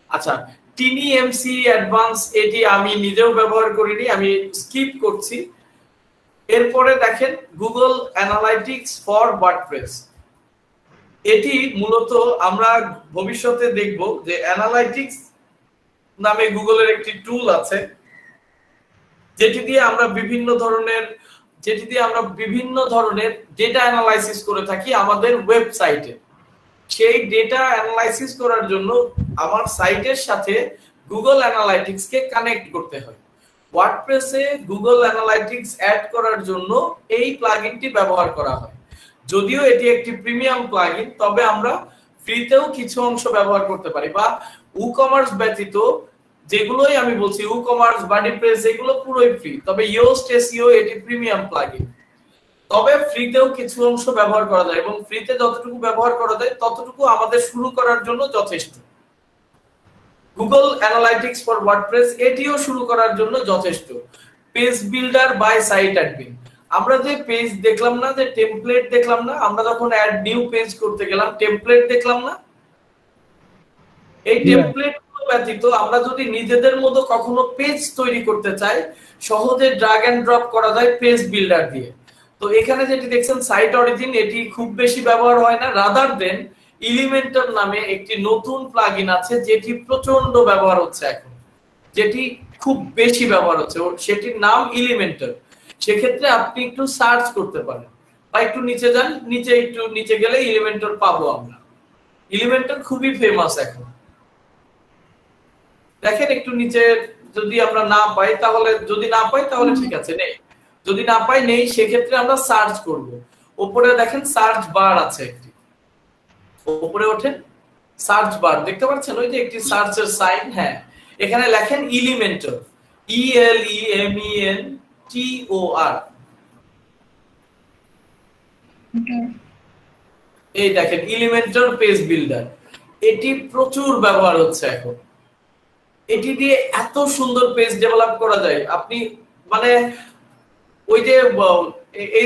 আচ্ছা, TinyMC অ্যাডভান্স, এটি আমি নিজেও ব্যবহার করিনি, আমি স্কিপ করছি। এরপরে দেখেন গুগল অ্যানালাইটিক্স ফর ওয়ার্ডপ্রেস। এটি মূলত আমরা ভবিষ্যতে দেখব যে অ্যানালাইটিক্স নামে গুগলের একটি টুল আছে, যেটি দিয়ে আমরা বিভিন্ন ধরনের ডেটা অ্যানালাইসিস করে থাকি আমাদের ওয়েবসাইটে। সেই ডেটা অ্যানালাইসিস করার জন্য আমার সাইটের সাথে গুগল অ্যানালাইটিক্সকে কানেক্ট করতে হয়। ওয়ার্ডপ্রেসে গুগল অ্যানালাইটিক্স অ্যাড করার জন্য এই প্লাগইনটি ব্যবহার করা হয়। যদিও এটি একটি প্রিমিয়াম প্লাগইন, তবে আমরা ফ্রিতেও কিছু অংশ ব্যবহার করতে পারি। বা WooCommerce ব্যতীত যেগুলোই আমি বলছি, WooCommerce, বাডিপ্রেস, এগুলো পুরোই ফ্রি। তবে ইয়োস্ট এসইও এটি প্রিমিয়াম প্লাগইন, তবে ফ্রিতেও কিছু অংশ ব্যবহার করা যায় এবং ফ্রিতে যতটুকু ব্যবহার করা যায় ততটুকু আমাদের শুরু করার জন্য যথেষ্ট। গুগল অ্যানালাইটিক্স ফর ওয়ার্ডপ্রেস এটিও শুরু করার জন্য যথেষ্ট। Page builder by site admin, আমরা যে পেজ দেখলাম না, যে টেমপ্লেট দেখলাম না, আমরা যখন অ্যাড নিউ পেজ করতে গেলাম টেমপ্লেট দেখলাম না, এই টেমপ্লেট ব্যতীত আমরা যদি নিজেদের মতো কখনো পেজ তৈরি করতে চাই, সহজে ড্র্যাগ এন্ড ড্রপ করা যায় পেজ বিল্ডার দিয়ে। তো এখানে যেটি দেখছেন সাইট অরিজিন, এটি খুব বেশি ব্যবহার হয় না। রাদার দেন এলিমেন্টর নামে একটি নতুন প্লাগইন আছে যেটি প্রচন্ড ব্যবহার হচ্ছে এখন, যেটি খুব বেশি ব্যবহার হচ্ছে, সেটির নাম এলিমেন্টর। সেক্ষেত্রে আপনি একটু সার্চ করতে পারেন বা একটু নিচে যান, একটু নিচে গেলে এলিমেন্টর পাবো আমরা। এলিমেন্টর খুবই ফেমাস এখন। দেখেন একটু নিচে, যদি আমরা না পাই তাহলে ঠিক আছে, নেই। যদি না পাই নেই, সেক্ষেত্রে আমরা সার্চ করব। উপরে দেখেন সার্চ বার আছে একটি, উপরে ওঠেন, সার্চ বার দেখতে পাচ্ছেন, ওই যে একটি সার্চের সাইন, হ্যাঁ এখানে লেখেন এলিমেন্টর, ELEMENTOR। এই দেখেন এলিমেন্টর পেজ বিল্ডার, এটি প্রচুর ব্যবহার হচ্ছে এখন। এটি দিয়ে এত সুন্দর পেজ ডেভেলপ করা যায়, আপনি মানে ওই যে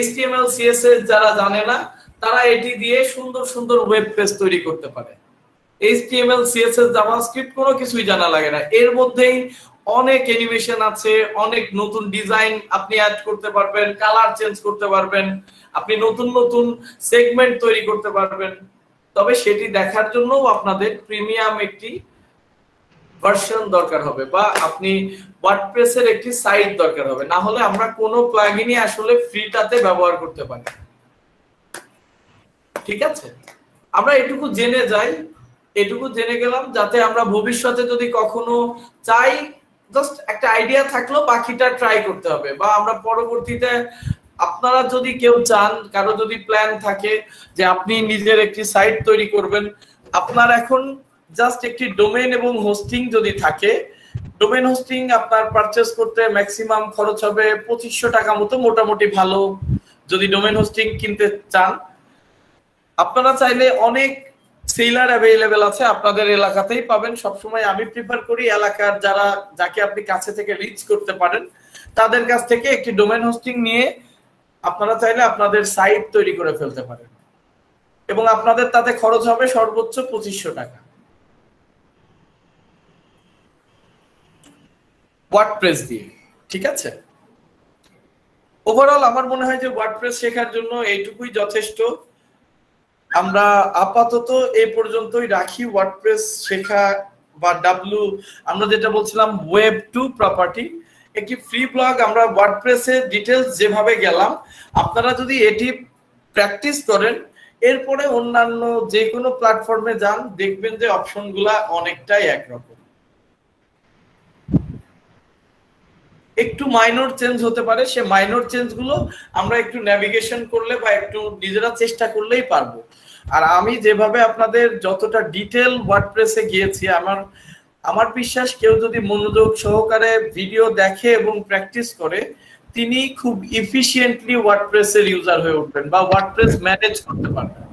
HTML CSS যারা জানে না তারা এটি দিয়ে সুন্দর সুন্দর ওয়েব পেজ তৈরি করতে পারে। HTML CSS জাভাস্ক্রিপ্ট কোনো কিছুই জানা লাগে না, এর মধ্যেই অনেক অ্যানিমেশন আছে, অনেক নতুন ডিজাইন আপনি অ্যাড করতে পারবেন, কালার চেঞ্জ করতে পারবেন, আপনি নতুন নতুন সেগমেন্ট তৈরি করতে পারবেন। তবে সেটি দেখার জন্য আপনাদের প্রিমিয়াম একটি ভার্সন দরকার হবে, বা আপনি ওয়ার্ডপ্রেসের একটি সাইট দরকার হবে, না হলে আমরা কোনো প্লাগইনই আসলে ফ্রিটাতে ব্যবহার করতে পারি। ঠিক আছে, আমরা এটুকু জেনে যাই, এটুকু জেনে গেলাম যাতে আমরা ভবিষ্যতে যদি কখনো চাই, জাস্ট একটা আইডিয়া থাকলো, বাকিটা ট্রাই করতে হবে। বা আমরা পরবর্তীতে আপনারা যদি কেউ চান, কারো যদি প্ল্যান থাকে যে আপনি নিজের একটি সাইট তৈরি করবেন, আপনার এখন জাস্ট একটি ডোমেইন এবং হোস্টিং যদি থাকে, ডোমেইন হোস্টিং আপনার পারচেজ করতে ম্যাক্সিমাম খরচ হবে 2500 টাকা মতো, মোটামুটি ভালো যদি ডোমেইন হোস্টিং কিনতে চান। আপনারা চাইলে অনেক সেলার অ্যাভেলেবেল আছে, আপনাদের এলাকাতেই পাবেন। সবসময় আমি প্রিফার করি এলাকার যাকে আপনি কাছে থেকে রিচ করতে পারেন তাদের কাছ থেকে একটি ডোমেইন হোস্টিং নিয়ে আপনারা চাইলে আপনাদের সাইট তৈরি করে ফেলতে পারেন, এবং আপনাদের তাতে খরচ হবে সর্বোচ্চ 2500 টাকা। ওয়ার্ডপ্রেস দিয়ে, ঠিক আছে। ওভারঅল আমার মনে হয় যে ওয়ার্ডপ্রেস শেখার জন্য এইটুকুই যথেষ্ট। আমরা আপাতত এই পর্যন্তই রাখি। ওয়ার্ডপ্রেস শেখা বা আমরা যেটা বলছিলাম ওয়েব টু প্রপার্টি, একটি ফ্রি ব্লগ। আমরা ওয়ার্ডপ্রেসের ডিটেইলস যেভাবে গেলাম, আপনারা যদি এটি প্র্যাকটিস করেন, এরপরে অন্যান্য যে কোনো প্ল্যাটফর্মে যান, দেখবেন যে অপশনগুলা অনেকটাই একরকম। একটু মাইনর চেঞ্জ হতে পারে, সে মাইনর চেঞ্জগুলো আমরা একটু নেভিগেশন করলে বা একটু নিজেরা চেষ্টা করলেই পারবো। আর আমি যেভাবে আপনাদের যতটা ডিটেল ওয়ার্ডপ্রেসে গিয়েছি, আমার বিশ্বাস কেউ যদি মনোযোগ সহকারে ভিডিও দেখে এবং প্র্যাকটিস করে, তিনি খুব এফিশিয়েন্টলি ওয়ার্ডপ্রেসের ইউজার হয়ে উঠবেন বা ওয়ার্ডপ্রেস ম্যানেজ করতে পারবেন।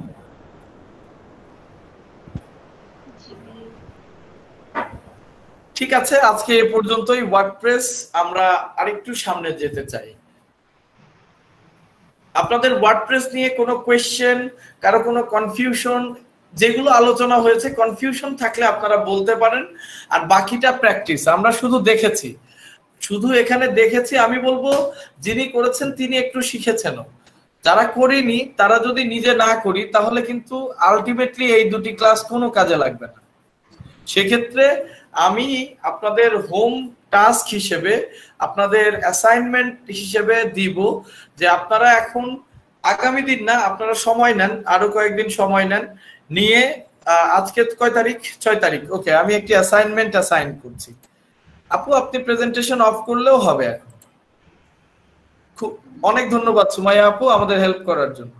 ঠিক আছে, আজকে এ পর্যন্তই ওয়ার্ডপ্রেস। আমরা আরেকটু সামনে যেতে চাই। আপনাদের ওয়ার্ডপ্রেস নিয়ে কোনো কোয়েশ্চেন, কারো কোনো কনফিউশন, যেগুলো আলোচনা হয়েছে কনফিউশন থাকলে আপনারা বলতে পারেন। আর বাকিটা প্র্যাকটিস। আমরা শুধু এখানে দেখেছি, আমি বলবো যিনি করেছেন তিনি একটু শিখেছেন। যারা করেনি তারা যদি নিজে না করি, তাহলে কিন্তু আলটিমেটলি এই দুটি ক্লাস কোনো কাজে লাগবে না। সেক্ষেত্রে আমি আপনাদের হোম টাস্ক হিসেবে, আপনাদের অ্যাসাইনমেন্ট হিসেবে দিব যে আপনারা এখন আগামী দিন না, আপনারা সময় নেন, আরো কয়েকদিন সময় নেন, নিয়ে আজকে কয় তারিখ? 6 তারিখ। ওকে, আমি একটি অ্যাসাইনমেন্ট অ্যাসাইন করছি। আপু আপনি প্রেজেন্টেশন অফ করলেও হবে এখন। খুব অনেক ধন্যবাদ সুমাইয়া আপু আমাদের হেল্প করার জন্য।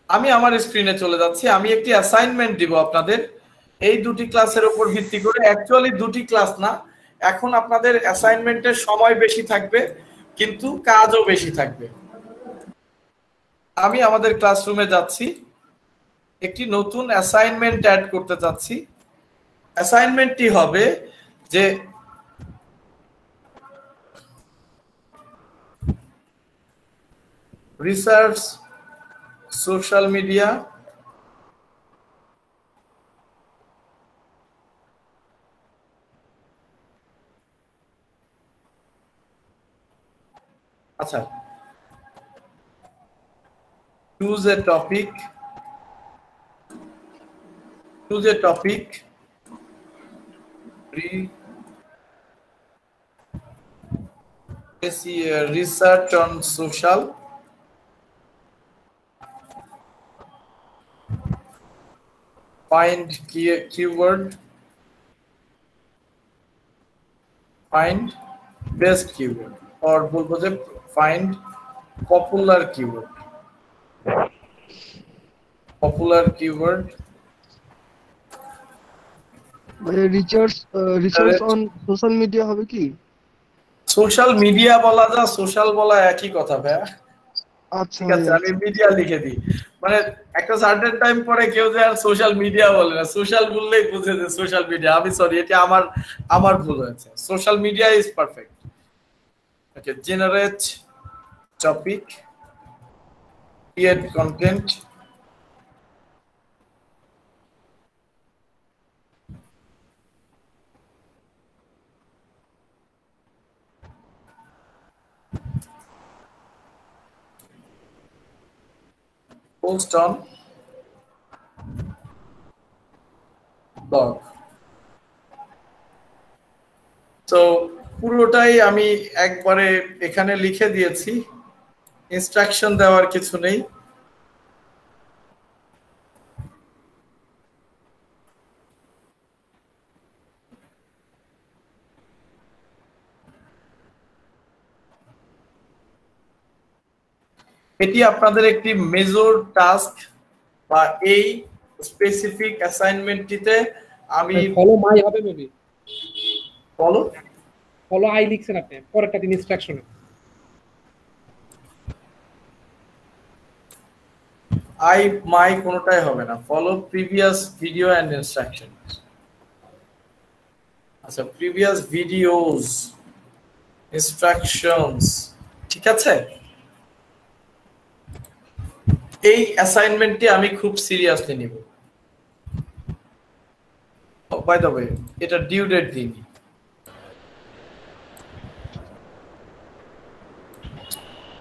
আমি আমার স্ক্রিনে চলে যাচ্ছি। আমি একটি অ্যাসাইনমেন্ট দিব আপনাদের এই দুটি ক্লাসের উপর ভিত্তি করে। অ্যাকচুয়ালি দুটি ক্লাস না, এখন আপনাদের অ্যাসাইনমেন্টের সময় বেশি থাকবে, কিন্তু কাজও বেশি থাকবে। আমি আমাদের ক্লাসরুমে যাচ্ছি, একটি নতুন অ্যাসাইনমেন্ট অ্যাড করতে চাচ্ছি। অ্যাসাইনমেন্টটি হবে যে রিসার্চ সোশ্যাল মিডিয়া আচ্ছা, choose a topic research on social, find keyword, find best keyword, or বলবো যে find popular keyword, popular keyword research on social media হবে কি? সোশ্যাল মিডিয়া বলা যা সোশ্যাল বলা একই কথা ভাইয়া। আচ্ছা ঠিক আছে, আমি মিডিয়া লিখে দিই, মানে একটা সার্টেন টাইম পরে কেউ যে আর সোশ্যাল মিডিয়া বলে না, সোশ্যাল বললেই বুঝে যে সোশ্যাল মিডিয়া। আমি সরি, এটা আমার ভুল হয়েছে। Social media is perfect. Okay, generate topic, create content, post on blog. তো পুরোটাই আমি একবারে এখানে লিখে দিয়েছি, ইনস্ট্রাকশন দেওয়ার কিছু নেই। এটি আপনাদের একটি মেজর টাস্ক বা এই স্পেসিফিক অ্যাসাইনমেন্টটিতে আমি ফলো মাই হবে মেবি। ফলো আই লিখছেন আপনি, পরেরটা দিন ইনস্ট্রাকশনে। আই মাই কোনটাই হবে না, follow previous video and instruction. আচ্ছা, প্রিভিয়াস ভিডিওস, ইনস্ট্রাকশনস, ঠিক আছে। এই অ্যাসাইনমেন্টটি আমি খুব সিরিয়াসলি নিব। বাই দ্য ওয়ে, এটা ডিউ ডেট দিন।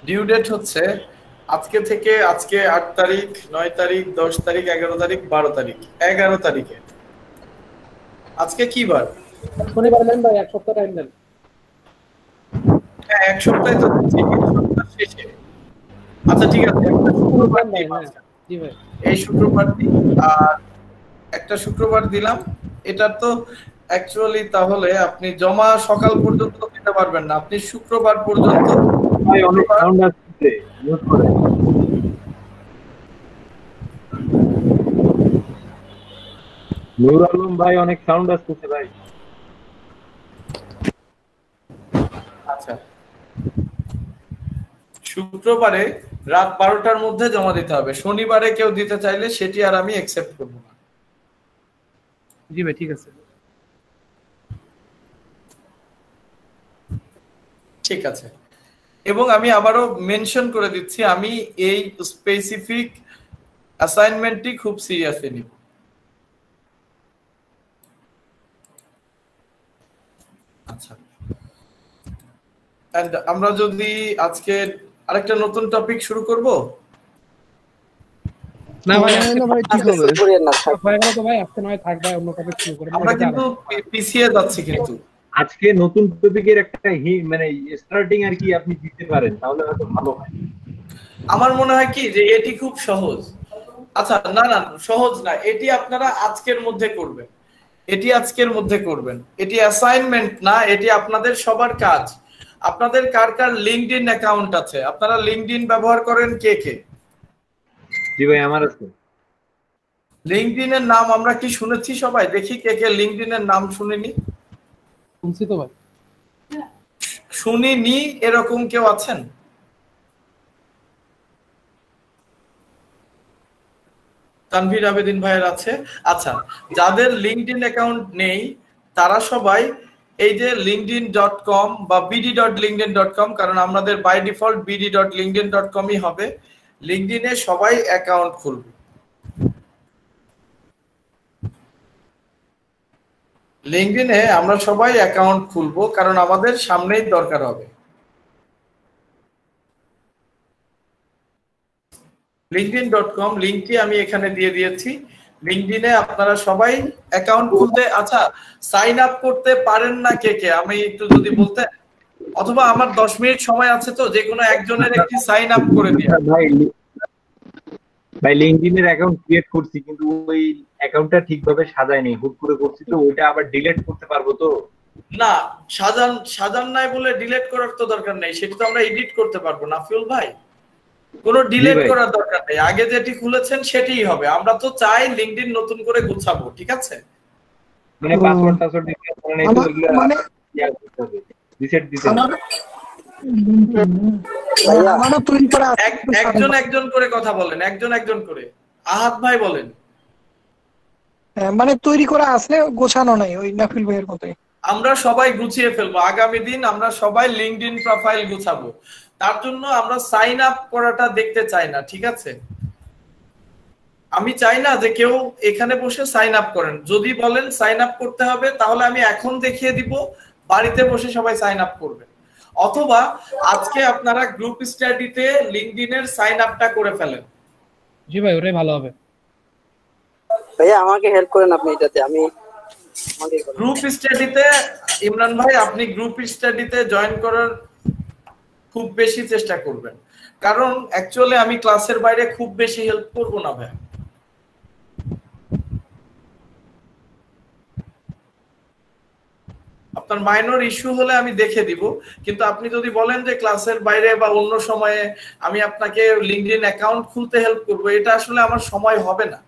ডিউ ডেট হচ্ছে আজকে থেকে, আজকে 8 তারিখ, 9 তারিখ, 10 তারিখ, 11 তারিখ, 12 তারিখ, 11 তারিখে। আজকে কি বার? শনিবার নেন ভাই, এক সপ্তাহ টাইম দেন। হ্যাঁ, এক সপ্তাহে তো দিচ্ছি, কিন্তু সপ্তাহ শেষে। আচ্ছা ঠিক আছে, একটা শুক্রবার দিই। জি ভাই, এই শুক্রবার দিই, আর একটা শুক্রবার দিলাম। এটা তো অ্যাকচুয়ালি তাহলে আপনি জমা সকাল পর্যন্ত দিতে পারবেন না, আপনি শুক্রবার পর্যন্ত। অনেক সাউন্ড আসছে, মিউট করে। নূর আলম ভাই, অনেক সাউন্ড আসছে ভাই। আচ্ছা, শুক্রবারে রাত 12টার মধ্যে জমা দিতে হবে। শনিবারে কেউ দিতে চাইলে সেটি আর আমি অ্যাকসেপ্ট করব না। জি ভাই, ঠিক আছে। ঠিক আছে, এবং আমি আবারও মেনশন করে দিচ্ছি, আমি এই স্পেসিফিক অ্যাসাইনমেন্টটি খুব সিরিয়াসলি নিব। আচ্ছা, এন্ড আমরা যদি আজকে আরেকটা নতুন টপিক শুরু করব। না ভাই, ঠিক হবে। ভাই তো ভাই আজকে নয় থাক ভাই, অন্য টপিক শুরু করব। আমরা কিন্তু পিছিয়ে যাচ্ছি, কিন্তু আজকে নতুন টপিকের একটা মানে স্টার্টিং আর কি আপনি দিতে পারেন, তাহলে হয়তো ভালো হয়। আমার মনে হয় কি যে এটি খুব সহজ। আচ্ছা, না না, সহজ না, এটি আপনারা আজকের মধ্যে করবেন। এটি আজকের মধ্যে করবেন। এটি অ্যাসাইনমেন্ট না, এটি আপনাদের সবার কাজ। আপনাদের কার কার লিঙ্কডইন অ্যাকাউন্ট আছে? আপনারা লিঙ্কডইন ব্যবহার করেন কে কে? জি ভাই, আমার আছে। লিঙ্কডইনের নাম আমরা কি শুনেছি সবাই? দেখি কে কে লিঙ্কডইনের নাম শুনেনি। শুনছি তো ভাই। শুনিনি এরকম কেউ আছেন? তানভীর আবেদিন ভাইয়ের আছে। আচ্ছা, যাদের লিঙ্কডইন অ্যাকাউন্ট নেই তারা সবাই এই যে linkedin.com বা bd.linkedin.com, কারণ আমাদের বাই ডিফল্ট bd.linkedin.com-ই হবে। লিঙ্কডইনে সবাই অ্যাকাউন্ট খুলবে। লিঙ্কডইনে আমরা সবাই অ্যাকাউন্ট খুলবো, কারণ আমাদের সামনেই দরকার হবে। linkedin.com লিংকটি আমি এখানে দিয়ে দিয়েছি। লিঙ্কডইনে আপনারা সবাই অ্যাকাউন্ট খুলতে, আচ্ছা সাইন আপ করতে পারেন না কে কে? আমি একটু যদি বলতে, অথবা আমার 10 মিনিট সময় আছে, তো যে কোনো একজনের একটি সাইন আপ করে দিই। ভাই লিঙ্কডইনের অ্যাকাউন্ট ক্রিয়েট করছি, কিন্তু ওই অ্যাকাউন্টটা ঠিকভাবে সাজায়নি, হুট করে করছি, তো ওইটা আবার ডিলিট করতে পারবো তো? না, সাজান নাই বলে ডিলিট করার তো দরকার নেই, সেটা তো আমরা এডিট করতে পারবো না ফিউল ভাই। কোনো জি ডিলেট ভাই। করার দরকার নেই, আগে যেটি খুলেছেন সেটিই হবে। আমরা তো চাই লিংকডইন নতুন করে গুছাবো, ঠিক আছে? মানে পাসওয়ার্ড টাসওয়ার্ড দিতে মানে একটু আমার এগুলা মানে ইয়া করতে হবে, রিসেট দিতে হবে। আমার আমারও তৈরি করা আছে কিন্তু একজন একজন করে কথা বলেন, একজন একজন করে। আহাদ ভাই বলেন। মানে তৈরি করা আছে, গোছানো নাই ওই নাফিল ভাইয়ের মতোই। আমরা সবাই গুছিয়ে ফেলবো, আগামী দিন আমরা সবাই লিংকডইন প্রোফাইল গুছাবো। তার জন্য আমরা সাইন আপ করাটা দেখতে চাই না, ঠিক আছে? আমি চাই না যে কেউ এখানে বসে সাইন আপ করেন। যদি বলেন সাইন আপ করতে হবে, তাহলে আমি এখন দেখিয়ে দিব, বাড়িতে বসে সবাই সাইন আপ করবেন। অথবা আজকে আপনারা গ্রুপ স্টাডিতে লিংকডইনের সাইন আপটা করে ফেলেন। জি ভাই, ওটাই ভালো হবে। ভাইয়া আমাকে হেল্প করেন আপনি এটাতে, আমি গ্রুপ স্টাডিতে ইমরান ভাই আপনি গ্রুপ স্টাডিতে জয়েন করার খুব বেশি চেষ্টা করবেন, কারণ অ্যাকচুয়ালি আমি ক্লাসের বাইরে খুব বেশি হেল্প করব না ভাই। আপনার মাইনর ইস্যু হলে আমি দেখে দিব, কিন্তু আপনি যদি বলেন যে ক্লাসের বাইরে বা অন্য সময়ে আমি আপনাকে লিংকডইন অ্যাকাউন্ট খুলতে হেল্প করব, এটা আসলে আমার সময় হবে না।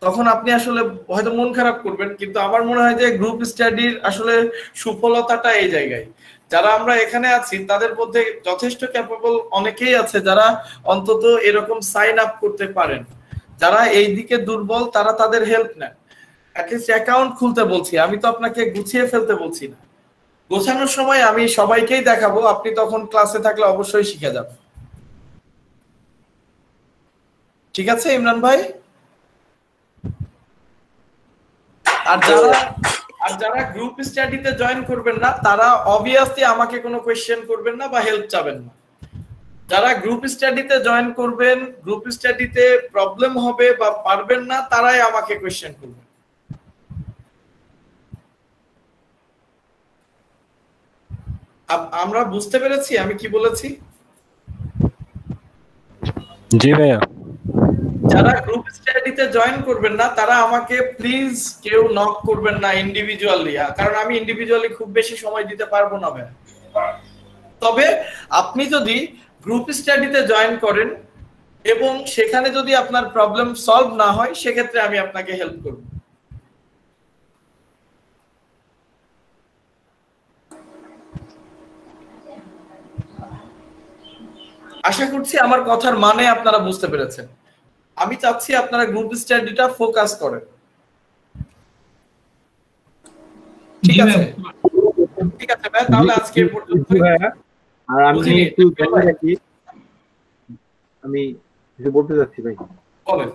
তখন আপনি আসলে হয়তো মন খারাপ করবেন, কিন্তু আমার মনে হয় যে গ্রুপ স্টাডির আসলে সুফলতাটা এই জায়গায়। যারা আমরা এখানে আছি তাদের মধ্যে যথেষ্ট ক্যাপেবল অনেকেই আছে যারা অন্তত এরকম সাইন আপ করতে পারেন। যারা এই দিকে দুর্বল তারা তাদের হেল্প নেন। অ্যাটলিস্ট অ্যাকাউন্ট খুলতে বলছি, আমি তো আপনাকে গুছিয়ে ফেলতে বলছি না। গোছানোর সময় আমি সবাইকেই দেখাবো, আপনি তখন ক্লাসে থাকলে অবশ্যই শিখে যাবেন। ঠিক আছে ইমরান ভাই? আর যারা গ্রুপ স্টাডিতে জয়েন করবেন না তারা অবভিয়াসলি আমাকে কোনো কোয়েশ্চেন করবেন না বা হেল্প চাবেন না। যারা গ্রুপ স্টাডিতে জয়েন করবেন, গ্রুপ স্টাডিতে প্রবলেম হবে বা পারবেন না, তারাই আমাকে কোয়েশ্চেন করবেন। আমরা বুঝতে পেরেছি আমি কি বলেছি? জি ভাইয়া। যারা গ্রুপ স্টাডিতে জয়েন করবেন না তারা আমাকে প্লিজ কেউ নক করবেন না ইন্ডিভিজুয়ালি, কারণ আমি ইন্ডিভিজুয়ালি খুব বেশি সময় দিতে পারবো না ভাই। তবে আপনি যদি গ্রুপ স্টাডিতে জয়েন করেন এবং সেখানে যদি আপনার প্রবলেম সলভ না হয়, সেক্ষেত্রে আমি আপনাকে হেল্প করব। আশা করছি আমার কথার মানে আপনারা বুঝতে পেরেছেন। আমি চাচ্ছি আপনারা গ্রুপ স্টাডিটা ফোকাস করেন। ঠিক আছে, ঠিক আছে ভাই, তাহলে আজকে এই পর্যন্ত। আর আমি একটু জানি রাখি, আমি কিছু বলতে যাচ্ছি ভাই। বলেন।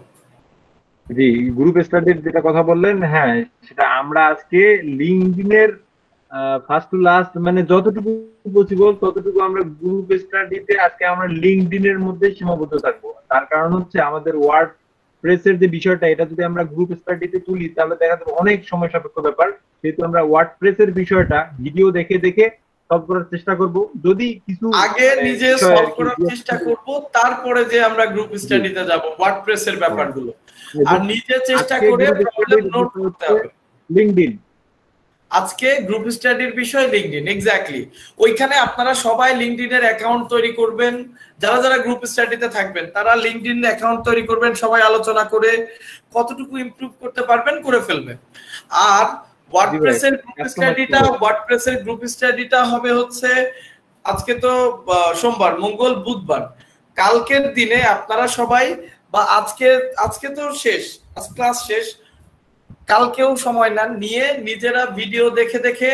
জি, গ্রুপ স্টাডির যেটা কথা বললেন, হ্যাঁ সেটা আমরা আজকে লিংকডইনের ফার্স্ট টু লাস্ট মানে যতটুকু পসিবল ততটুকু আমরা গ্রুপ স্টাডিতে আজকে আমরা লিংকডইনের মধ্যে সীমাবদ্ধ থাকবো। তার কারণ হচ্ছে আমাদের ওয়ার্ড প্রেসের যে বিষয়টা, এটা যদি আমরা গ্রুপ স্টাডিতে তুলি তাহলে দেখা যাবে অনেক সময় সাপেক্ষ ব্যাপার। যেহেতু আমরা ওয়ার্ড প্রেসের বিষয়টা ভিডিও দেখে দেখে সলভ করার চেষ্টা করব। যদি কিছু আগে নিজে সলভ করার চেষ্টা করব, তারপরে যে আমরা গ্রুপ স্টাডিতে যাব ওয়ার্ডপ্রেসের ব্যাপারগুলো, আর নিজে চেষ্টা করে প্রবলেম নোট করতে হবে। লিংকডইন আজকে গ্রুপ স্টাডির বিষয় লিংকডইন, এক্স্যাক্টলি। ওইখানে আপনারা সবাই লিংকডইনের অ্যাকাউন্ট তৈরি করবেন। যারা যারা গ্রুপ স্টাডিতে থাকবেন তারা লিংকডইন অ্যাকাউন্ট তৈরি করবেন, সবাই আলোচনা করে কতটুকু ইমপ্রুভ করতে পারবেন করে ফেলবেন। আর ওয়ার্ডপ্রেসের গ্রুপ স্টাডিটা হবে হচ্ছে আজকে তো সোমবার, মঙ্গল, বুধবার। কালকের দিনে আপনারা সবাই বা আজকে তো শেষ, ক্লাস শেষ, কালকেও সময় নেন, নিয়ে নিজেরা ভিডিও দেখে দেখে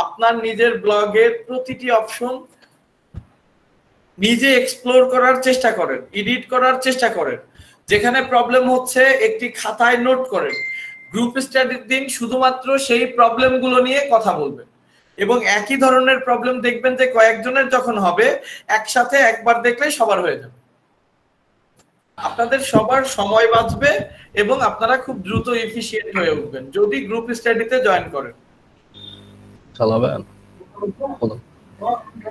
আপনার নিজের ব্লগের প্রতিটি অপশন নিজে এক্সপ্লোর করার চেষ্টা করেন, এডিট করার চেষ্টা করেন। যেখানে প্রবলেম হচ্ছে একটি খাতায় নোট করেন। গ্রুপ স্টাডির দিন শুধুমাত্র সেই প্রবলেমগুলো নিয়ে কথা বলবেন, এবং একই ধরনের প্রবলেম দেখবেন যে কয়েকজনের যখন হবে একসাথে একবার দেখলে সবার হয়ে যাবে। আপনাদের সবার সময় বাঁচবে এবং আপনারা খুব দ্রুত এফিশিয়েন্ট হয়ে উঠবেন যদি গ্রুপ স্টাডিতে জয়েন করেন।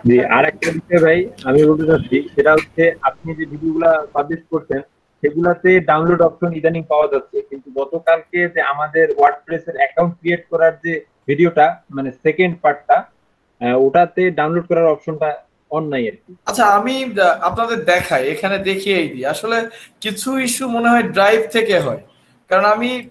জি, আরেকটা বিষয় ভাই আমি বলতে চাচ্ছি, সেটা হচ্ছে আপনি যে ভিডিওগুলা পাবলিশ করছেন সেগুলাতে ডাউনলোড অপশন ইদানিং পাওয়া যাচ্ছে, কিন্তু গতকালকে যে আমাদের ওয়ার্ডপ্রেসের অ্যাকাউন্ট ক্রিয়েট করার যে ভিডিওটা মানে সেকেন্ড পার্টটা, ওটাতে ডাউনলোড করার অপশনটা অন নাই আর কি। আচ্ছা আমি আপনাদের দেখাই, এখানে দেখিয়েই দিই। আসলে কিছু ইস্যু মনে হয় ড্রাইভ থেকে হয়, কারণ আমি